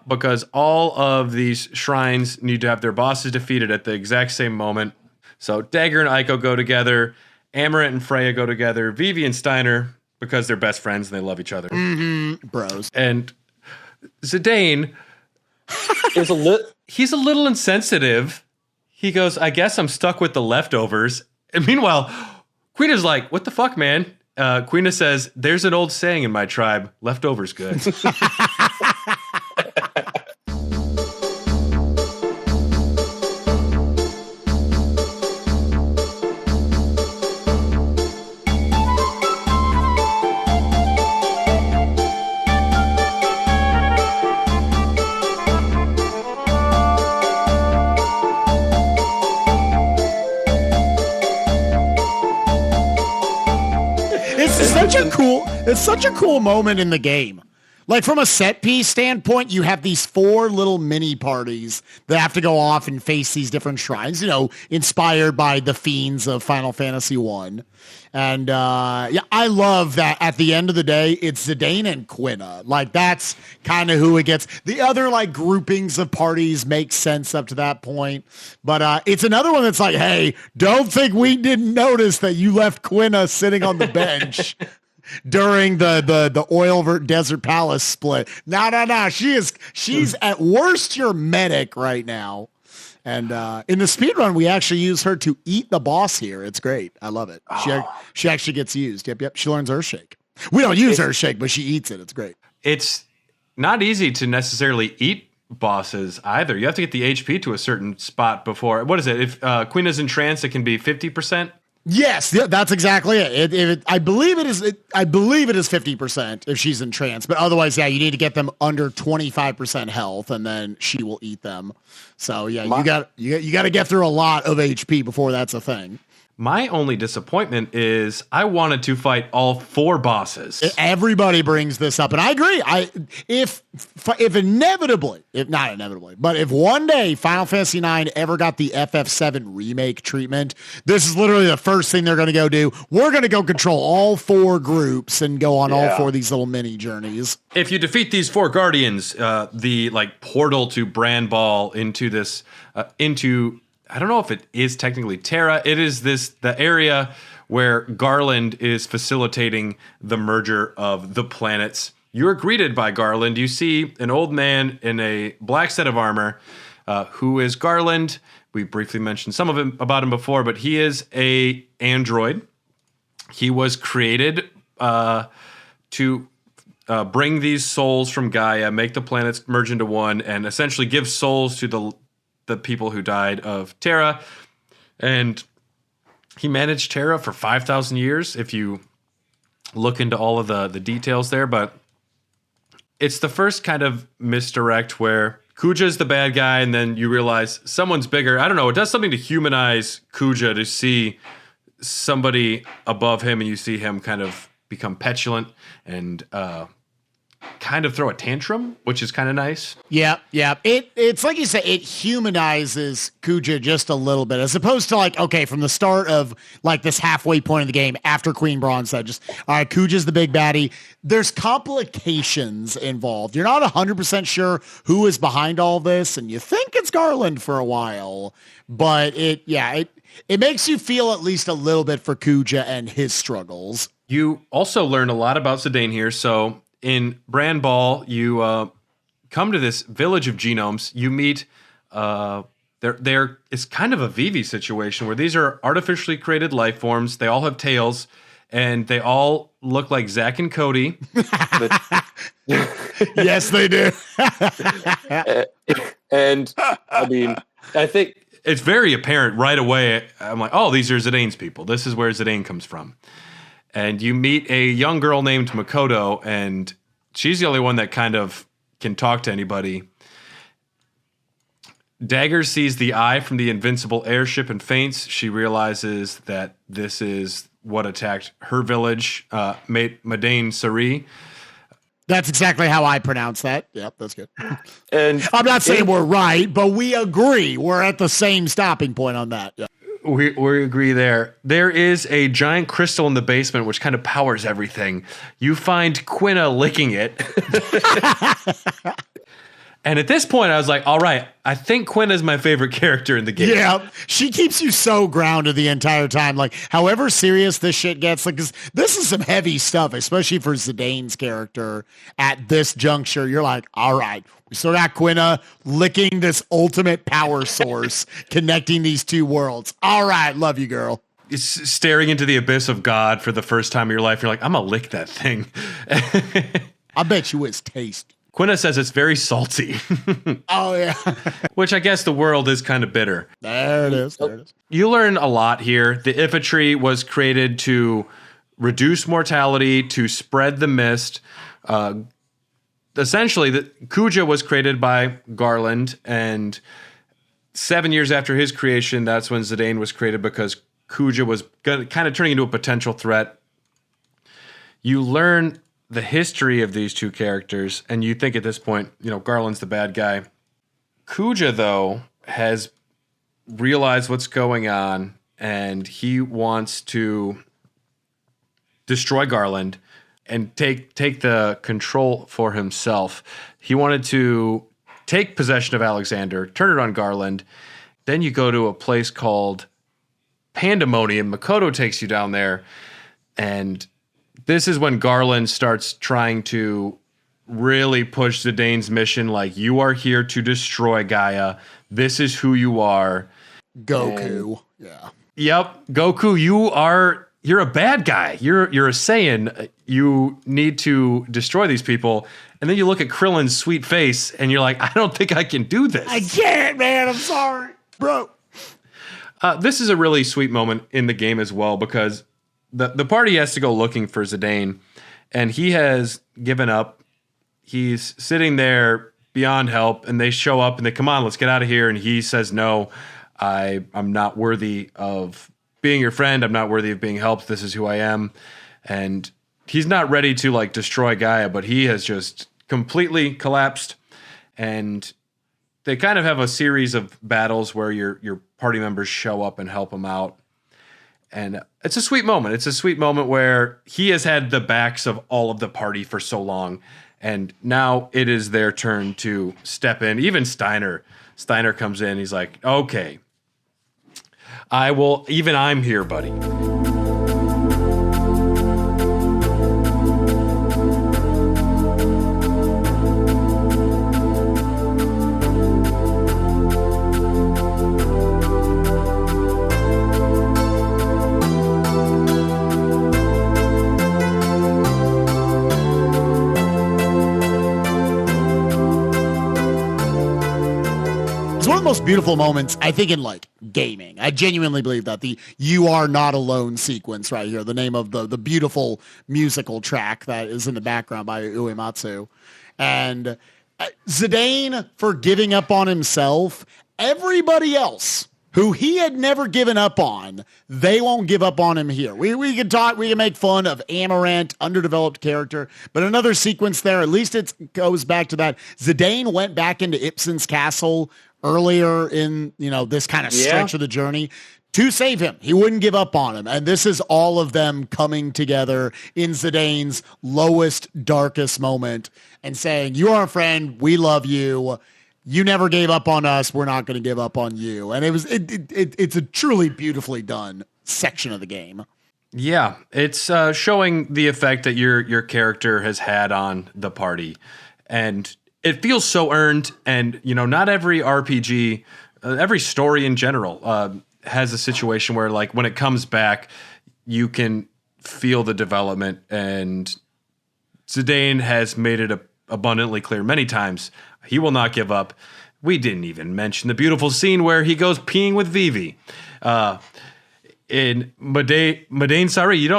because all of these shrines need to have their bosses defeated at the exact same moment. So Dagger and Aiko go together, Amaranth and Freya go together, Vivi and Steiner because they're best friends and they love each other. Bros. And Zidane, he's he's a little insensitive. He goes, "I guess I'm stuck with the leftovers." And meanwhile, Quina's like, "What the fuck, man?" Quina says, "There's an old saying in my tribe, leftovers good." It's such a cool moment in the game. Like from a set piece standpoint, you have these 4 little mini parties that have to go off and face these different shrines, inspired by the fiends of Final Fantasy 1. And I love that at the end of the day, it's Zidane and Quina. Like that's kind of who it gets. The other like groupings of parties make sense up to that point. But it's another one that's like, hey, don't think we didn't notice that you left Quina sitting on the bench. During the oil desert palace split. No. She's at worst your medic right now. And in the speedrun, we actually use her to eat the boss here. It's great. I love it. She actually gets used. Yep. She learns Earthshake. We don't use Earthshake, but she eats it. It's great. It's not easy to necessarily eat bosses either. You have to get the HP to a certain spot before. What is it? If Queen is in trance, it can be 50%. Yes, that's exactly it. I believe it is 50% if she's in trance, but otherwise, you need to get them under 25% health, and then she will eat them. So you got to get through a lot of HP before that's a thing. My only disappointment is I wanted to fight all 4 bosses. Everybody brings this up, and I agree. If one day Final Fantasy IX ever got the FF7 remake treatment, this is literally the first thing they're going to go do. We're going to go control all 4 groups and go on all 4 of these little mini journeys. If you defeat these 4 guardians, the portal to Brand Ball into this I don't know if it is technically Terra. It is the area where Garland is facilitating the merger of the planets. You're greeted by Garland. You see an old man in a black set of armor who is Garland. We briefly mentioned some of him about him before, but he is a android. He was created to bring these souls from Gaia, make the planets merge into one, and essentially give souls to the people who died of Terra. And he managed Terra for 5,000 years if you look into all of the details there. But it's the first kind of misdirect where Kuja's the bad guy and then you realize someone's bigger. I don't know. It does something to humanize Kuja to see somebody above him and you see him kind of become petulant and kind of throw a tantrum, which is kind of nice. Yeah. It's like you said, it humanizes Kuja just a little bit, as opposed to like, okay, from the start of like this halfway point of the game after Queen Braun said, just, all right, Kuja's the big baddie. There's complications involved. You're not 100% sure who is behind all this, and you think it's Garland for a while, but it makes you feel at least a little bit for Kuja and his struggles. You also learn a lot about Zidane here. So in Brand Ball, you come to this village of genomes. You meet it's kind of a Vivi situation where these are artificially created life forms. They all have tails, and they all look like Zach and Cody. Yes, they do. And I mean, I think it's very apparent right away. I'm like, oh, these are Zidane's people. This is where Zidane comes from. And you meet a young girl named Makoto, and she's the only one that kind of can talk to anybody. Dagger sees the eye from the invincible airship and faints. She realizes that this is what attacked her village, Madain Sari. That's exactly how I pronounce that. Yep, that's good. And I'm not saying we're right, but we agree. We're at the same stopping point on that. Yeah. We agree there. There is a giant crystal in the basement which kind of powers everything. You find Quina licking it. And at this point, I was like, all right, I think Quina is my favorite character in the game. Yeah, she keeps you so grounded the entire time. Like, however serious this shit gets, like, 'cause this is some heavy stuff, especially for Zidane's character at this juncture. You're like, all right, we still got Quina licking this ultimate power source, connecting these two worlds. All right, love you, girl. It's staring into the abyss of God for the first time in your life. You're like, I'm going to lick that thing. I bet you it's tasty. Quina says it's very salty. Oh, yeah. Which I guess the world is kind of bitter. There it is. You learn a lot here. The Ifritry was created to reduce mortality, to spread the mist. Essentially, Kuja was created by Garland, and 7 years after his creation, that's when Zidane was created, because Kuja was kind of turning into a potential threat. You learn the history of these two characters, and you think at this point, Garland's the bad guy. Kuja, though, has realized what's going on, and he wants to destroy Garland and take the control for himself. He wanted to take possession of Alexander, turn it on Garland. Then you go to a place called Pandemonium. Makoto takes you down there, and this is when Garland starts trying to really push Zidane's mission, like, you are here to destroy Gaia. This is who you are. Goku. Yeah. Yep. Goku, you're a bad guy. You're a Saiyan. You need to destroy these people. And then you look at Krillin's sweet face and you're like, I don't think I can do this. I can't, man. I'm sorry, bro. This is a really sweet moment in the game as well, because the party has to go looking for Zidane, and he has given up. He's sitting there beyond help, and they show up and they come on, let's get out of here. And he says, no, I'm not worthy of being your friend. I'm not worthy of being helped. This is who I am. And he's not ready to destroy Gaia, but he has just completely collapsed. And they kind of have a series of battles where your party members show up and help him out. And it's a sweet moment. It's a sweet moment where he has had the backs of all of the party for so long, and now it is their turn to step in. Even Steiner comes in. He's like, okay, I'm here, buddy. Most beautiful moments, I think, in gaming. I genuinely believe that the "You Are Not Alone" sequence right here, the name of the beautiful musical track that is in the background by Uematsu, and Zidane for giving up on himself. Everybody else who he had never given up on. They won't give up on him here. We can talk, we can make fun of Amarant, underdeveloped character, but another sequence there, at least it goes back to that. Zidane went back into Ibsen's castle earlier in, this kind of stretch of the journey to save him. He wouldn't give up on him. And this is all of them coming together in Zidane's lowest, darkest moment and saying, you are a friend. We love you. You never gave up on us. We're not going to give up on you. And it's a truly beautifully done section of the game. Yeah, it's showing the effect that your character has had on the party. And it feels so earned. And, not every RPG, every story in general, has a situation where, like, when it comes back, you can feel the development, and Zidane has made it abundantly clear many times he will not give up. We didn't even mention the beautiful scene where he goes peeing with Vivi. In Madain Sari,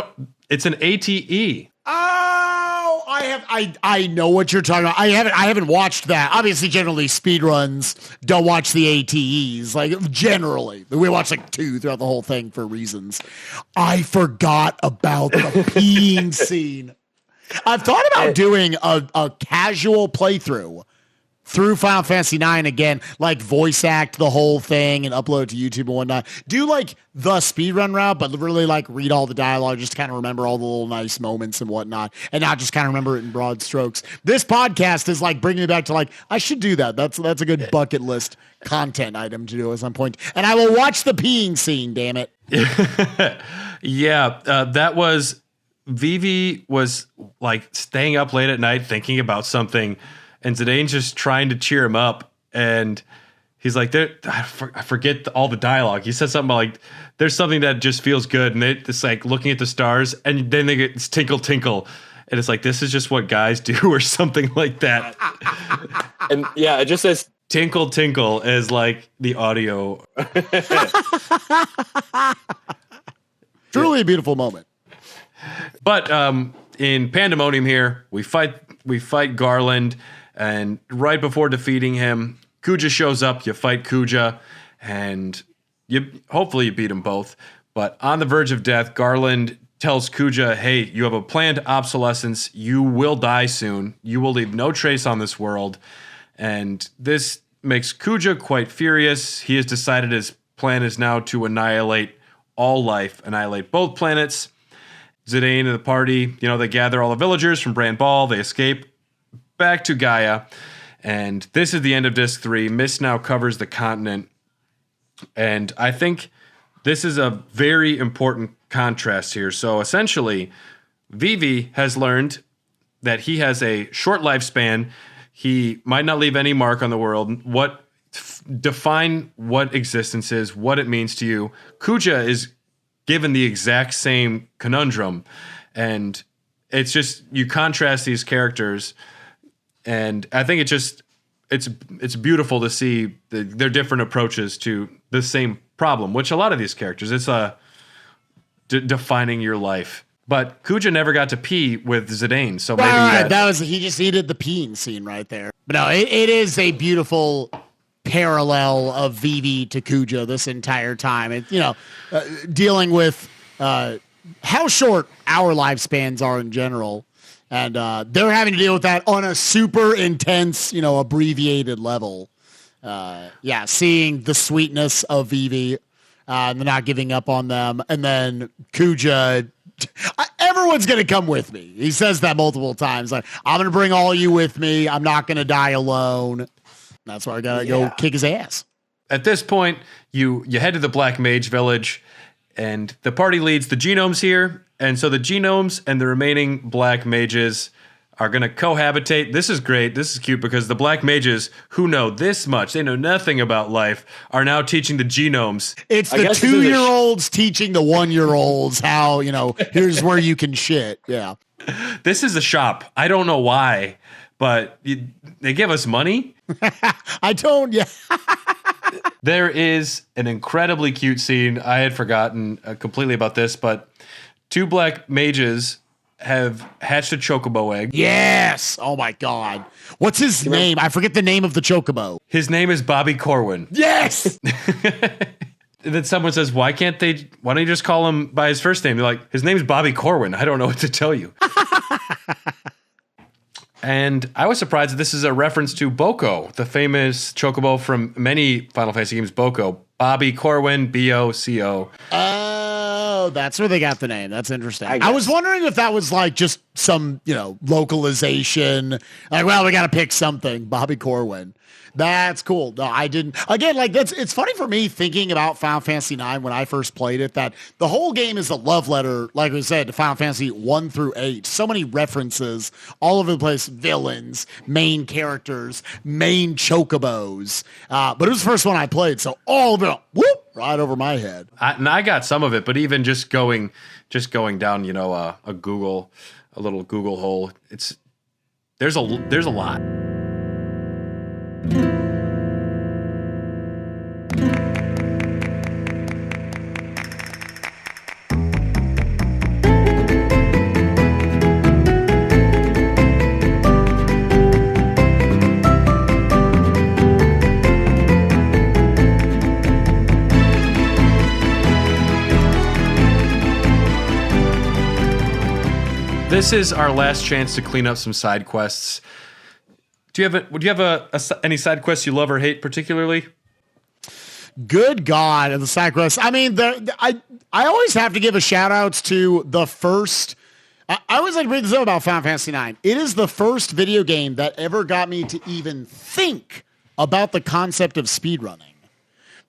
it's an ATE. Oh, I know what you're talking about. I haven't watched that. Obviously, generally speedruns don't watch the ATEs. Like, generally, we watch like 2 throughout the whole thing for reasons. I forgot about the peeing scene. I've thought about doing a casual playthrough through Final Fantasy IX again, like voice act the whole thing and upload it to YouTube and whatnot. Do like the speedrun route, but really like read all the dialogue, just to kind of remember all the little nice moments and whatnot, and not just kind of remember it in broad strokes. This podcast is like bringing me back to like, I should do that. That's a good bucket list content item to do at some point. And I will watch the peeing scene, damn it. Yeah, that was, Vivi was like staying up late at night thinking about something, and Zidane's just trying to cheer him up, and he's like, I forget all the dialogue. He said something about, like, there's something that just feels good, and it's like looking at the stars, and then they get it's tinkle tinkle, and it's like, this is just what guys do, or something like that. And yeah, it just says tinkle tinkle is like the audio. Truly a beautiful moment. But in Pandemonium here, we fight Garland. And right before defeating him, Kuja shows up. You fight Kuja, and hopefully you beat them both. But on the verge of death, Garland tells Kuja, hey, you have a planned obsolescence. You will die soon. You will leave no trace on this world. And this makes Kuja quite furious. He has decided his plan is now to annihilate all life, annihilate both planets. Zidane and the party, they gather all the villagers from Brand Ball. They escape back to Gaia, and this is the end of Disc 3. Mist now covers the continent, and I think this is a very important contrast here. So essentially, Vivi has learned that he has a short lifespan. He might not leave any mark on the world. Define what existence is, what it means to you. Kuja is given the exact same conundrum, and it's just, you contrast these characters. And I think it's beautiful to see their different approaches to the same problem, which a lot of these characters, it's defining your life. But Kuja never got to pee with Zidane, so maybe he just needed the peeing scene right there. But no, it is a beautiful parallel of Vivi to Kuja this entire time. Dealing with how short our lifespans are in general. And they're having to deal with that on a super intense, abbreviated level. Seeing the sweetness of Vivi, and not giving up on them. And then Kuja, everyone's going to come with me. He says that multiple times. Like, I'm going to bring all you with me. I'm not going to die alone. That's why I got to go kick his ass. At this point, you head to the Black Mage Village, and the party leads the genomes here. And so the genomes and the remaining black mages are going to cohabitate. This is great. This is cute because the black mages who know this much, they know nothing about life, are now teaching the genomes. It's the 2-year-olds teaching the 1-year-olds how, here's where you can shit. Yeah. This is a shop. I don't know why, but they give us money. I don't. Yeah. There is an incredibly cute scene. I had forgotten completely about this, but 2 black mages have hatched a chocobo egg. Yes. Oh my God. What's his name? I forget the name of the chocobo. His name is Bobby Corwin. Yes. then someone says, why don't you just call him by his first name? They're like, his name's Bobby Corwin. I don't know what to tell you. And I was surprised that this is a reference to Boko, the famous chocobo from many Final Fantasy games, Boko. Bobby Corwin, B-O-C-O. Oh, that's where they got the name. That's interesting. I was wondering if that was like just some, localization. Like, well, we got to pick something. Bobby Corwin. That's cool. No, I didn't. Again, it's funny for me thinking about Final Fantasy IX when I first played it, that the whole game is a love letter, like we said, to Final Fantasy 1 through 8. So many references all over the place, villains, main characters, main chocobos. But it was the first one I played, so all of it, whoop, right over my head. I got some of it, but even just going down, a little Google hole, there's a lot. This is our last chance to clean up some side quests. Would you have any side quests you love or hate particularly? Good God, and the side quests. I mean, I always have to give a shout outs to the first. I always like to bring this up about Final Fantasy IX. It is the first video game that ever got me to even think about the concept of speedrunning,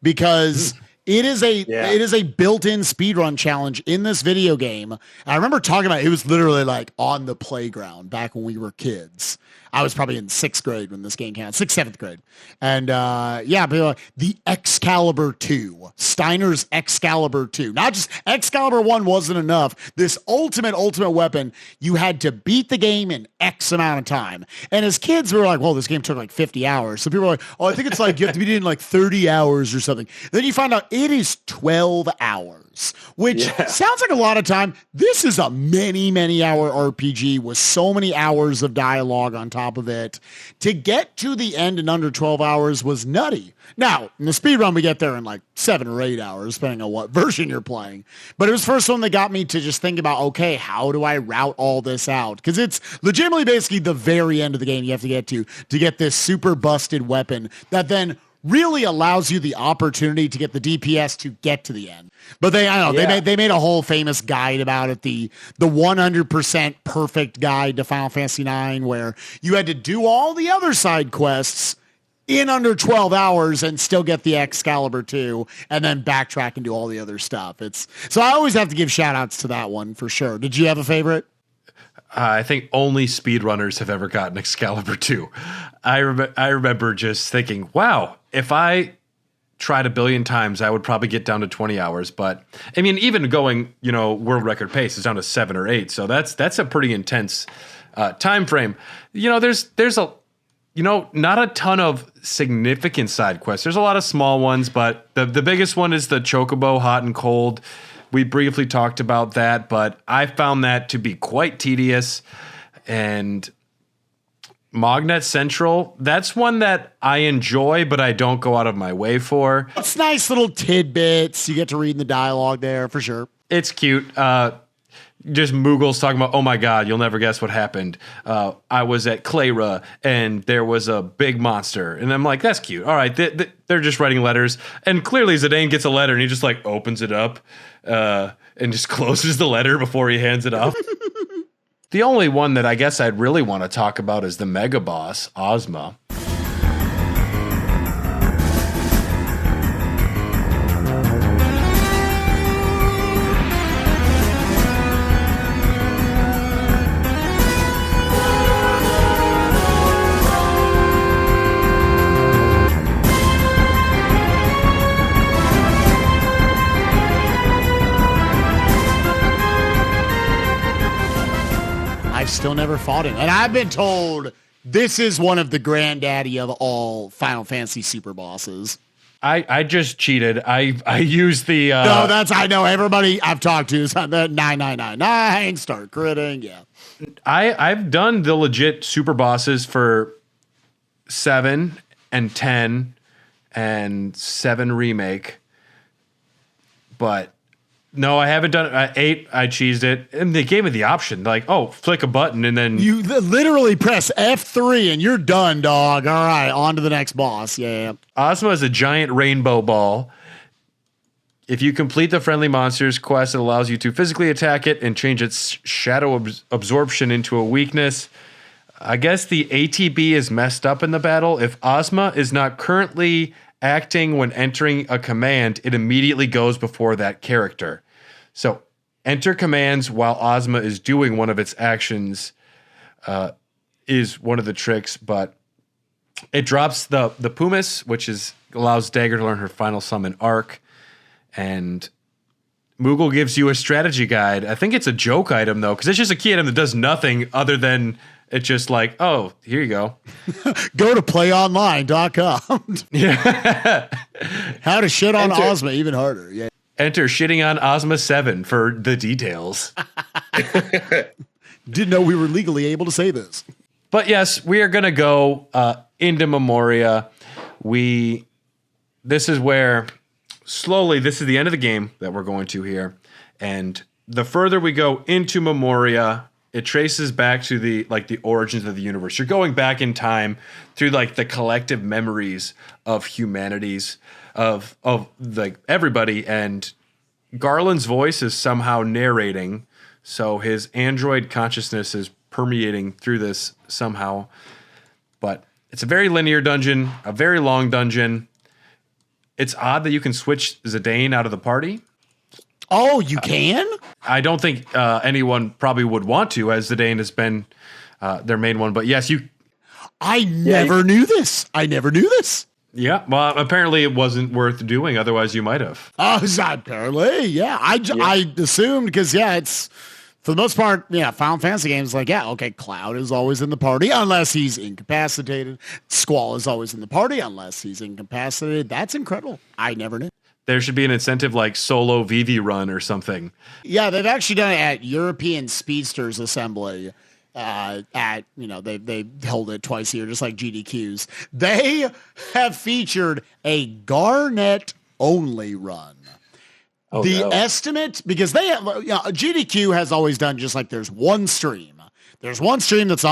because it is a built-in speedrun challenge in this video game. I remember talking about it was literally like on the playground back when we were kids. I was probably in 6th grade when this game came out, 6th, 7th grade. And the Excalibur 2, Steiner's Excalibur 2. Not just Excalibur 1 wasn't enough. This ultimate weapon, you had to beat the game in X amount of time. And as kids, we were like, well, this game took like 50 hours. So people were like, oh, I think it's like you have to beat it in like 30 hours or something. Then you find out it is 12 hours, which sounds like a lot of time. This is a many hour RPG with so many hours of dialogue on top of it. To get to the end in under 12 hours was nutty. Now, in the speedrun, we get there in like 7 or 8 hours, depending on what version you're playing. But it was the first one that got me to just think about, okay, how do I route all this out? Because it's legitimately basically the very end of the game you have to get this super busted weapon that then really allows you the opportunity to get the DPS to get to the end. But they made a whole famous guide about it, the 100% perfect guide to Final Fantasy IX, where you had to do all the other side quests in under 12 hours and still get the Excalibur 2 and then backtrack and do all the other stuff. So I always have to give shout outs to that one for sure. Did you have a favorite? I think only speedrunners have ever gotten Excalibur 2. I remember just thinking, wow, if I tried 1 billion times, I would probably get down to 20 hours. But I mean, even going, world record pace is down to 7 or 8. So that's a pretty intense time frame. There's not a ton of significant side quests. There's a lot of small ones, but the biggest one is the Chocobo Hot and Cold. We briefly talked about that, but I found that to be quite tedious. And Magnet Central, that's one that I enjoy, but I don't go out of my way for. It's nice little tidbits. You get to read in the dialogue there, for sure. It's cute. Just Moogles talking about, oh my God, you'll never guess what happened. I was at Clara and there was a big monster. And I'm like, that's cute. All right, they're just writing letters. And clearly Zidane gets a letter and he just like opens it up and just closes the letter before he hands it off. The only one that I guess I'd really want to talk about is the mega boss, Ozma. Still never fought him. And I've been told this is one of the granddaddy of all Final Fantasy super bosses. I just cheated. I used the... No, I know everybody I've talked to is 999. Start critting, yeah. I've done the legit super bosses for 7 and 10 and 7 remake. but no, I haven't done it. I cheesed it, and they gave me the option, like, oh, flick a button, and then you literally press F3 and you're done, dog. All right, on to the next boss. Yeah. Ozma is a giant rainbow ball. If you complete the friendly monster's quest, it allows you to physically attack it and change its shadow absorption into a weakness. I guess the ATB is messed up in the battle. If Ozma is not currently acting when entering a command, it immediately goes before that character. So enter commands while Ozma is doing one of its actions is one of the tricks, but it drops the Pumice, which allows Dagger to learn her final summon arc. And Moogle gives you a strategy guide. I think it's a joke item, though, because it's just a key item that does nothing other than it's just like, oh, here you go. Go to playonline.com. Yeah. How to shit on Ozma even harder. Yeah. Enter shitting on Ozma 7 for the details. Didn't know we were legally able to say this. But yes, we are going to go into Memoria. This is where... Slowly, this is the end of the game that we're going to here. And the further we go into Memoria, it traces back to the origins of the universe. You're going back in time through like the collective memories of humanities, of like everybody. And Garland's voice is somehow narrating. So his android consciousness is permeating through this somehow. But it's a very linear dungeon, a very long dungeon. It's odd that you can switch Zidane out of the party. Oh, you can? I don't think anyone probably would want to, as Zidane has been their main one. But yes, you. I never knew this. Yeah, well, apparently it wasn't worth doing. Otherwise, you might have. Apparently, yeah. I assumed because, it's... For the most part, Final Fantasy games like, okay, Cloud is always in the party unless he's incapacitated. Squall is always in the party unless he's incapacitated. That's incredible. I never knew. There should be an incentive like solo Vivi run or something. Yeah, they've actually done it at European Speedsters Assembly. They hold it twice a year, just like GDQs. They have featured a Garnet only run. Estimate, because GDQ has always done just like there's one stream. There's one stream that's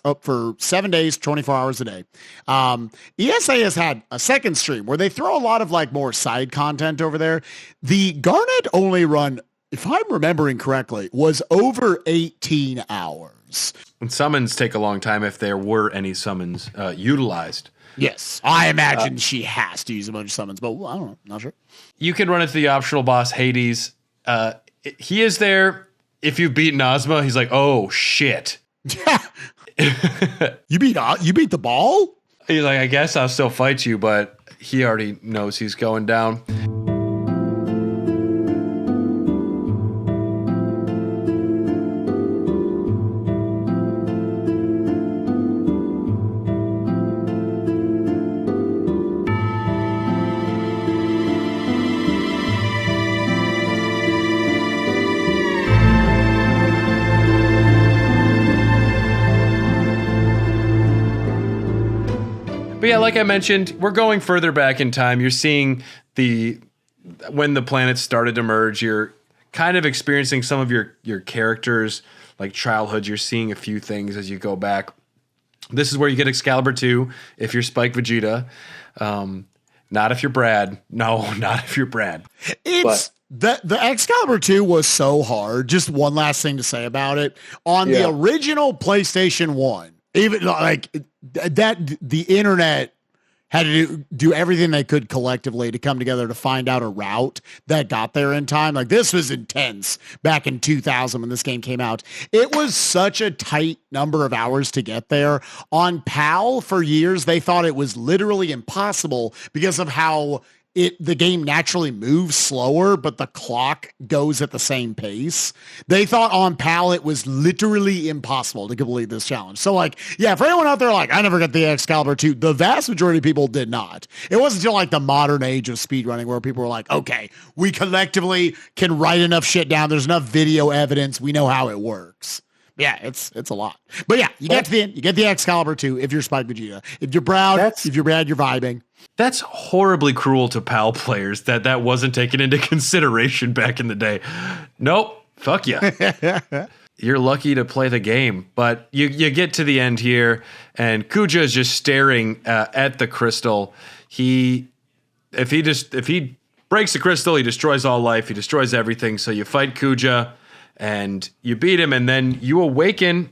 up for 7 days, 24 hours a day. ESA has had a second stream where they throw a lot of like more side content over there. The Garnet only run, if I'm remembering correctly, was over 18 hours. And summons take a long time if there were any summons utilized. Yes, I imagine she has to use a bunch of summons, but I don't know, not sure. You can run into the optional boss, Hades. He is there. If you've beaten Ozma, he's like, oh, shit. You beat the ball? He's like, I guess I'll still fight you, but he already knows he's going down. But yeah, like I mentioned, we're going further back in time. You're seeing when the planets started to merge. You're kind of experiencing some of your characters, like childhood. You're seeing a few things as you go back. This is where you get Excalibur 2 if you're Spike Vegeta. Not if you're Brad. No, not if you're Brad. The Excalibur 2 was so hard. Just one last thing to say about it. On the original PlayStation 1, even like that, the internet had to do everything they could collectively to come together to find out a route that got there in time. Like, this was intense back in 2000 when this game came out. It was such a tight number of hours to get there. On PAL for years, they thought it was literally impossible because of how the game naturally moves slower, but the clock goes at the same pace. They thought on PAL it was literally impossible to complete this challenge. So, like, yeah, for anyone out there like, I never got the Excalibur 2, the vast majority of people did not. It wasn't until like the modern age of speedrunning where people were like, okay, we collectively can write enough shit down. There's enough video evidence. We know how it works. Yeah, it's a lot. But yeah, you get to the end. You get the Excalibur 2 if you're Spike Vegeta. If you're Brad, you're vibing. That's horribly cruel to PAL players that wasn't taken into consideration back in the day. Nope. Fuck you. You're lucky to play the game, but you get to the end here, and Kuja is just staring at the crystal. If he breaks the crystal, he destroys all life. He destroys everything. So you fight Kuja, and you beat him, and then you awaken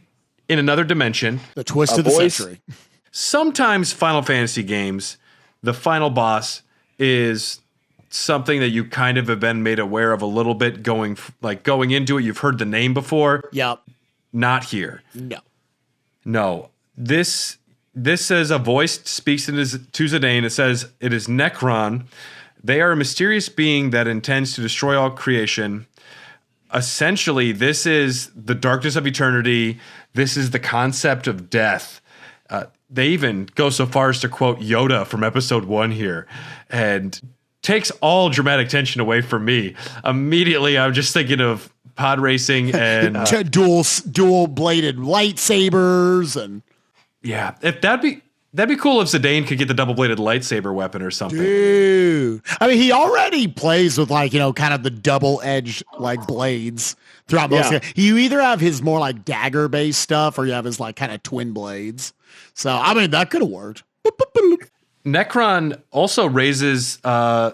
in another dimension. The twist of the century. Sometimes Final Fantasy games, the final boss is something that you kind of have been made aware of a little bit going into it. You've heard the name before. Yep. Not here. No. This says a voice speaks to Zidane. It says it is Necron. They are a mysterious being that intends to destroy all creation. Essentially, this is the darkness of eternity. This is the concept of death. They even go so far as to quote Yoda from episode 1 here, and takes all dramatic tension away from me. Immediately, I'm just thinking of pod racing and dual bladed lightsabers, and yeah, if that'd be cool if Zidane could get the double bladed lightsaber weapon or something. Dude, I mean, he already plays with kind of the double edged blades throughout most. You either have his more dagger based stuff, or you have his kind of twin blades. So, I mean, that could have worked. Necron also raises all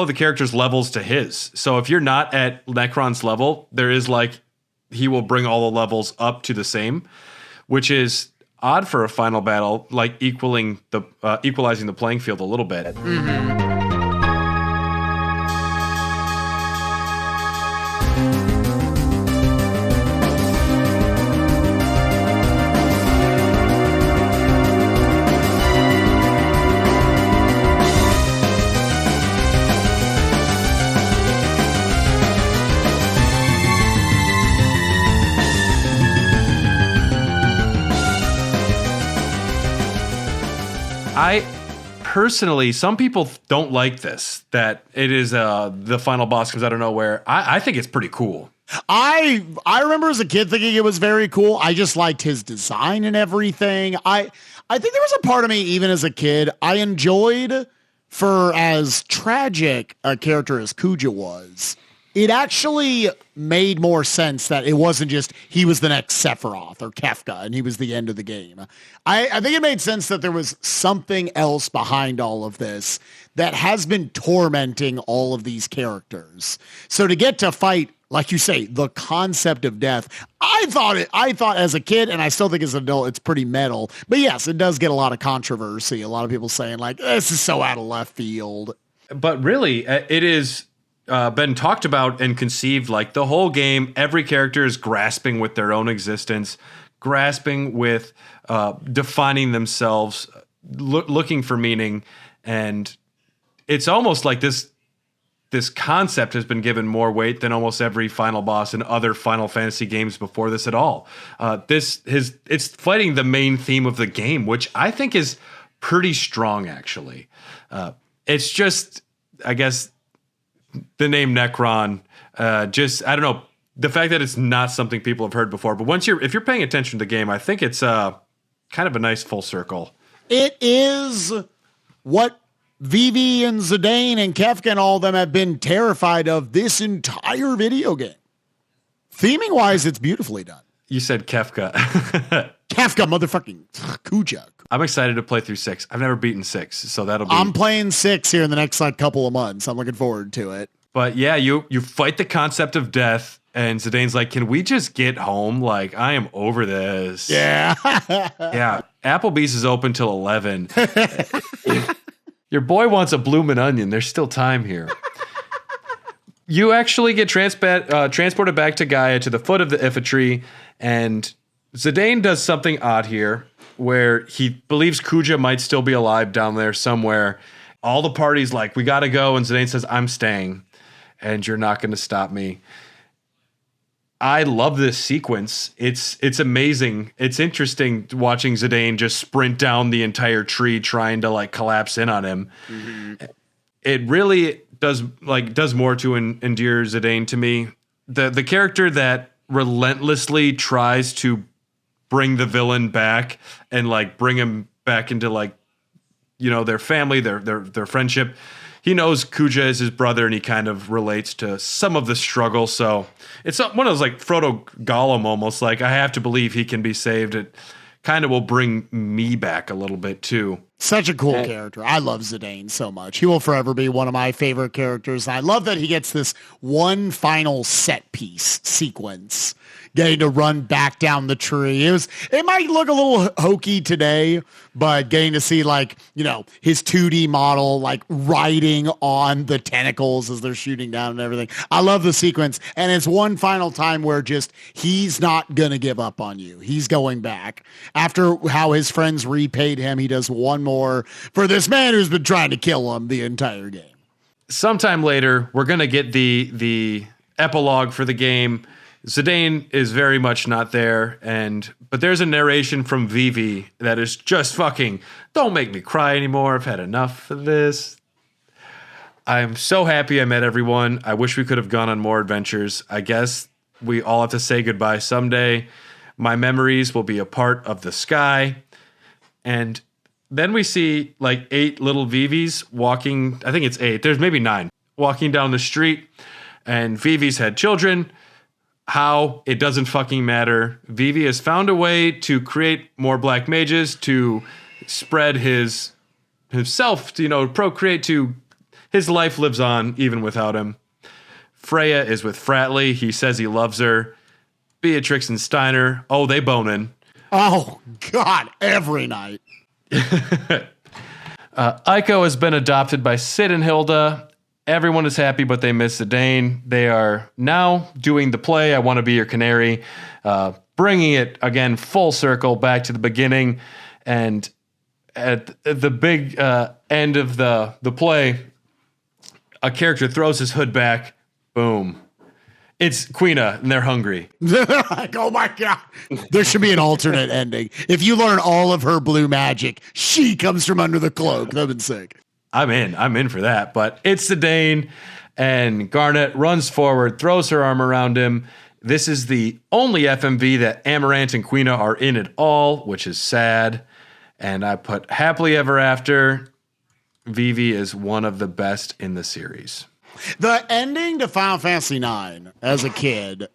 of the characters' levels to his. So if you're not at Necron's level, there is he will bring all the levels up to the same, which is odd for a final battle, equalizing the playing field a little bit. Mm-hmm. I personally, some people don't like this, that it is the final boss comes out of nowhere. I think it's pretty cool. I remember as a kid thinking it was very cool. I just liked his design and everything. I think there was a part of me, even as a kid, I enjoyed, for as tragic a character as Kuja was, it actually made more sense that it wasn't just he was the next Sephiroth or Kefka and he was the end of the game. I think it made sense that there was something else behind all of this that has been tormenting all of these characters. So to get to fight, like you say, the concept of death, I thought as a kid, and I still think as an adult, it's pretty metal. But yes, it does get a lot of controversy. A lot of people saying this is so out of left field. But really, it is been talked about and conceived the whole game. Every character is grasping with their own existence, grasping with defining themselves, looking for meaning. And it's almost like this concept has been given more weight than almost every final boss in other Final Fantasy games before this at all. It's fighting the main theme of the game, which I think is pretty strong, actually. It's just, I guess, the name Necron, I don't know, the fact that it's not something people have heard before, but if you're paying attention to the game, I think it's kind of a nice full circle. It is what Vivi and Zidane and Kefka and all of them have been terrified of this entire video game. Theming wise, it's beautifully done. You said Kefka. Kefka, motherfucking Kuja. I'm excited to play through 6. I've never beaten 6, so that'll be... I'm playing 6 here in the next couple of months. I'm looking forward to it. But yeah, you fight the concept of death, and Zidane's like, can we just get home? I am over this. Yeah. Yeah. Applebee's is open till 11. Your boy wants a bloomin' onion. There's still time here. You actually get transported back to Gaia to the foot of the Ifa tree, and Zidane does something odd here, where he believes Kuja might still be alive down there somewhere. All the party's like, we gotta go, and Zidane says, I'm staying, and you're not gonna stop me. I love this sequence. It's amazing. It's interesting watching Zidane just sprint down the entire tree trying to collapse in on him. Mm-hmm. It really does more to endear Zidane to me. The character that relentlessly tries to bring the villain back and bring him back into their family, their friendship. He knows Kuja is his brother, and he kind of relates to some of the struggle. So it's one of those like Frodo Gollum almost. Like, I have to believe he can be saved. It kind of will bring me back a little bit too. Such a cool character. I love Zidane so much. He will forever be one of my favorite characters. I love that he gets this one final set piece sequence, getting to run back down the tree. It might look a little hokey today, but getting to see his 2D model riding on the tentacles as they're shooting down and everything. I love the sequence, and it's one final time where just he's not gonna give up on you. He's going back after how his friends repaid him. He does one more for this man who's been trying to kill him the entire game. Sometime later, we're gonna get the epilogue for the game. Zidane is very much not there, but there's a narration from Vivi that is just fucking, don't make me cry anymore. I've had enough of this. I'm so happy I met everyone. I wish we could have gone on more adventures. I guess we all have to say goodbye someday. My memories will be a part of the sky. And then we see 8 little Vivis walking. I think it's 8. There's maybe 9 walking down the street, and Vivi's had children. How? It doesn't fucking matter. Vivi has found a way to create more black mages, to spread himself, to, procreate, to his life lives on even without him. Freya is with Fratley. He says he loves her. Beatrix and Steiner, they boning. Oh, God, every night. Aiko has been adopted by Sid and Hilda. Everyone is happy, but they miss Zidane. They are now doing the play, I Want to Be Your Canary, bringing it again full circle back to the beginning. And at the big end of the play, a character throws his hood back. Boom. It's Quina, and they're hungry. Oh my God. There should be an alternate ending. If you learn all of her blue magic, she comes from under the cloak. That'd been sick. I'm in for that. But it's Zidane, and Garnet runs forward, throws her arm around him. This is the only FMV that Amaranth and Quina are in at all, which is sad. And I put Happily Ever After. Vivi is one of the best in the series. The ending to Final Fantasy IX as a kid,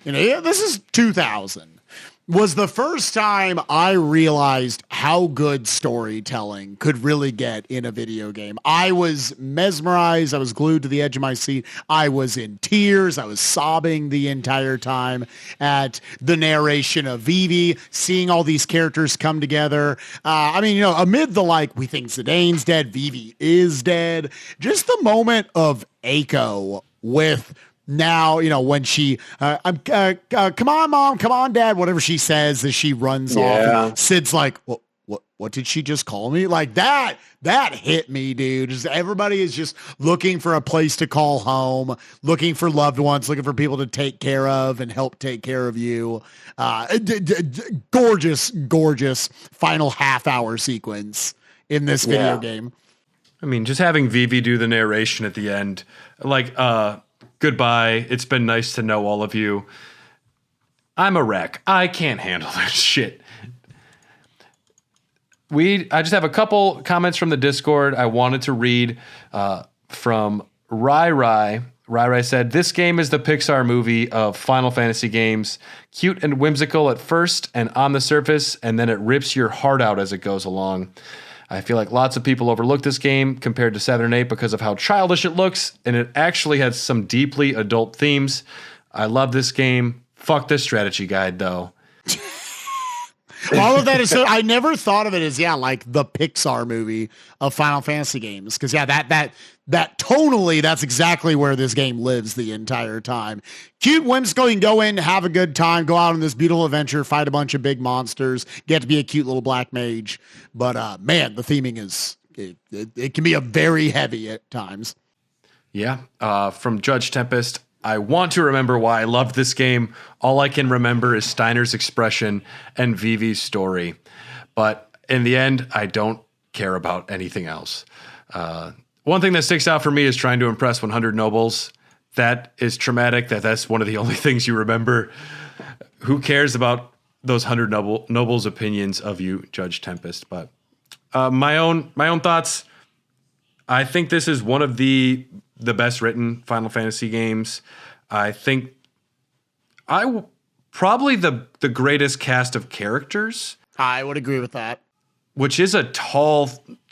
this is 2000, was the first time I realized how good storytelling could really get in a video game. I was mesmerized. I was glued to the edge of my seat. I was in tears. I was sobbing the entire time at the narration of Vivi, seeing all these characters come together. Amid the we think Zidane's dead, Vivi is dead. Just the moment of Aiko with now, when she, come on, Mom, come on, Dad, whatever she says as she runs off. And Sid's like, what did she just call me? That hit me, dude. Just, everybody is just looking for a place to call home, looking for loved ones, looking for people to take care of and help take care of you. Gorgeous final half-hour sequence in this video game. I mean, just having Vivi do the narration at the end, goodbye. It's been nice to know all of you. I'm a wreck. I can't handle this shit. I just have a couple comments from the Discord I wanted to read from Rai. Rai said, this game is the Pixar movie of Final Fantasy games. Cute and whimsical at first and on the surface, and then it rips your heart out as it goes along. I feel like lots of people overlook this game compared to 7 and 8 because of how childish it looks, and it actually has some deeply adult themes. I love this game. Fuck this strategy guide, though. All of that is so. I never thought of it as the Pixar movie of Final Fantasy games, because that tonally, that's exactly where this game lives the entire time. Cute, whimsical. You can go in, have a good time, go out on this beautiful adventure, fight a bunch of big monsters, get to be a cute little black mage. But man, the theming is it can be a very heavy at times. Yeah. From Judge Tempest. I want to remember why I loved this game. All I can remember is Steiner's expression and Vivi's story. But in the end, I don't care about anything else. One thing that sticks out for me is trying to impress 100 nobles. That is traumatic. That's one of the only things you remember. Who cares about those 100 nobles' opinions of you, Judge Tempest? But My own thoughts. I think this is one of the best written Final Fantasy games. I think probably the greatest cast of characters. I would agree with that. Which is a tall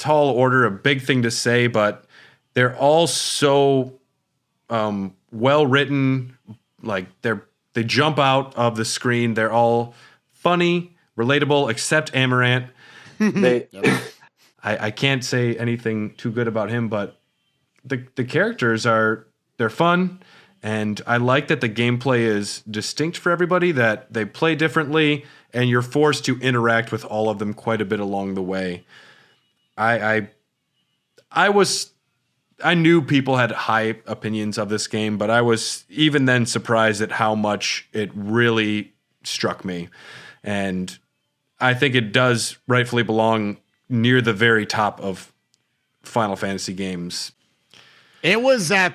order, a big thing to say, but they're all so well written. Like they jump out of the screen. They're all funny, relatable, except Amaranth. I can't say anything too good about him, but the characters they're fun, and I like that the gameplay is distinct for everybody, that they play differently, and you're forced to interact with all of them quite a bit along the way. I knew people had high opinions of this game, but I was even then surprised at how much it really struck me. And I think it does rightfully belong near the very top of Final Fantasy games. It was at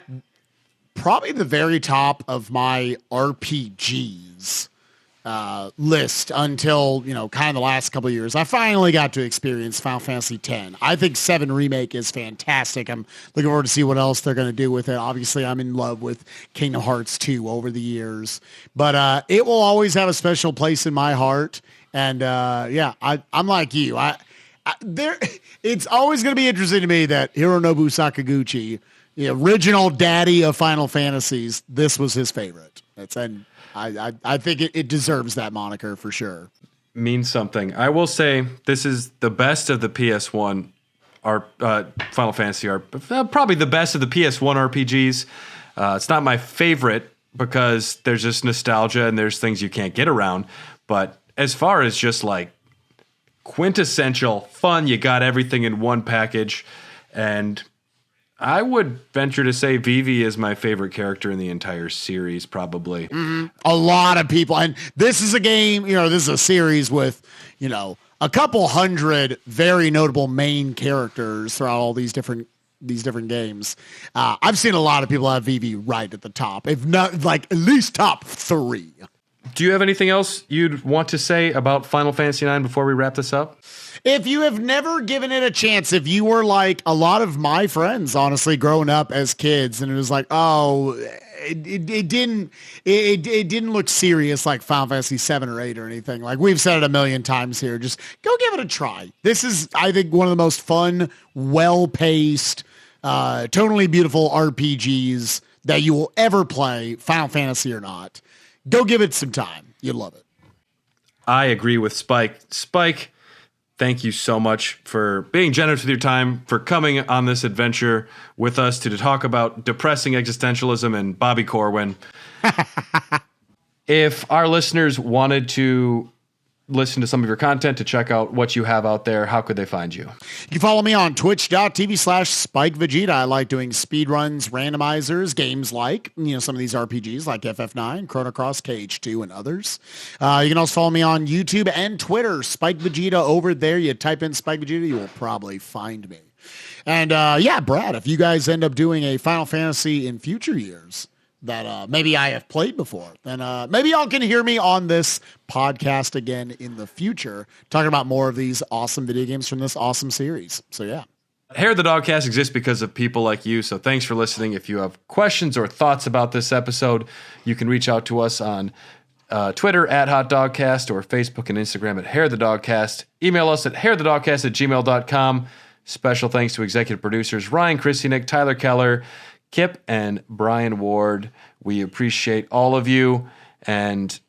probably the very top of my RPGs list until, kind of the last couple of years. I finally got to experience Final Fantasy X. I think 7 Remake is fantastic. I'm looking forward to see what else they're going to do with it. Obviously, I'm in love with Kingdom Hearts 2 over the years. But it will always have a special place in my heart. And I'm like you. It's always going to be interesting to me that Hironobu Sakaguchi, the original daddy of Final Fantasies, this was his favorite. I think it deserves that moniker for sure. Means something. I will say this is the best of the PS1 Final Fantasy probably the best of the PS1 RPGs. It's not my favorite because there's just nostalgia and there's things you can't get around. But as far as just like quintessential fun, you got everything in one package. And I would venture to say Vivi is my favorite character in the entire series, probably. Mm-hmm. A lot of people. And this is a game, this is a series with, a couple hundred very notable main characters throughout all these different games. I've seen a lot of people have Vivi right at the top, if not like at least top 3. Do you have anything else you'd want to say about Final Fantasy IX before we wrap this up? If you have never given it a chance, if you were like a lot of my friends, honestly, growing up as kids, and it was like, it didn't look serious like Final Fantasy 7 or 8 or anything. Like we've said it a million times here, just go give it a try. This is, I think, one of the most fun, well-paced, totally beautiful RPGs that you will ever play, Final Fantasy or not. Go give it some time. You'll love it. I agree with Spike. Spike, thank you so much for being generous with your time, for coming on this adventure with us to talk about depressing existentialism and Bobby Corwin. If our listeners wanted to listen to some of your content, to check out what you have out there, how could they find you? You can follow me on twitch.tv/Spike Vegeta. I like doing speedruns, randomizers, games like, some of these RPGs like FF9, Chrono Cross, KH2, and others. You can also follow me on YouTube and Twitter, Spike Vegeta over there. You type in Spike Vegeta, you will probably find me. And Brad, if you guys end up doing a Final Fantasy in future years that maybe I have played before, then maybe y'all can hear me on this podcast again in the future, talking about more of these awesome video games from this awesome series. So yeah. Hair of the Dogcast exists because of people like you, so thanks for listening. If you have questions or thoughts about this episode, you can reach out to us on Twitter @HotDogcast or Facebook and Instagram @HairTheDogcast. Email us at hairthedogcast@gmail.com. Special thanks to executive producers Ryan Christianick, Tyler Keller, Kip, and Brian Ward. We appreciate all of you, and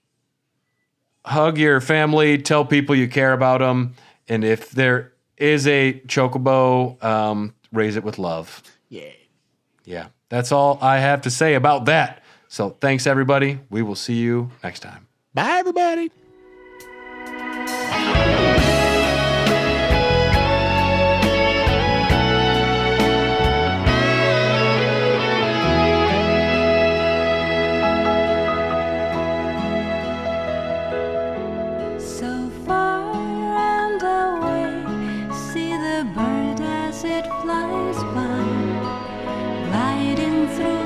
hug your family, tell people you care about them, and if there is a chocobo, raise it with love. Yeah, that's all I have to say about that. So thanks, everybody. We will see you next time. Bye, everybody. So far and away, see the bird as it flies by, gliding through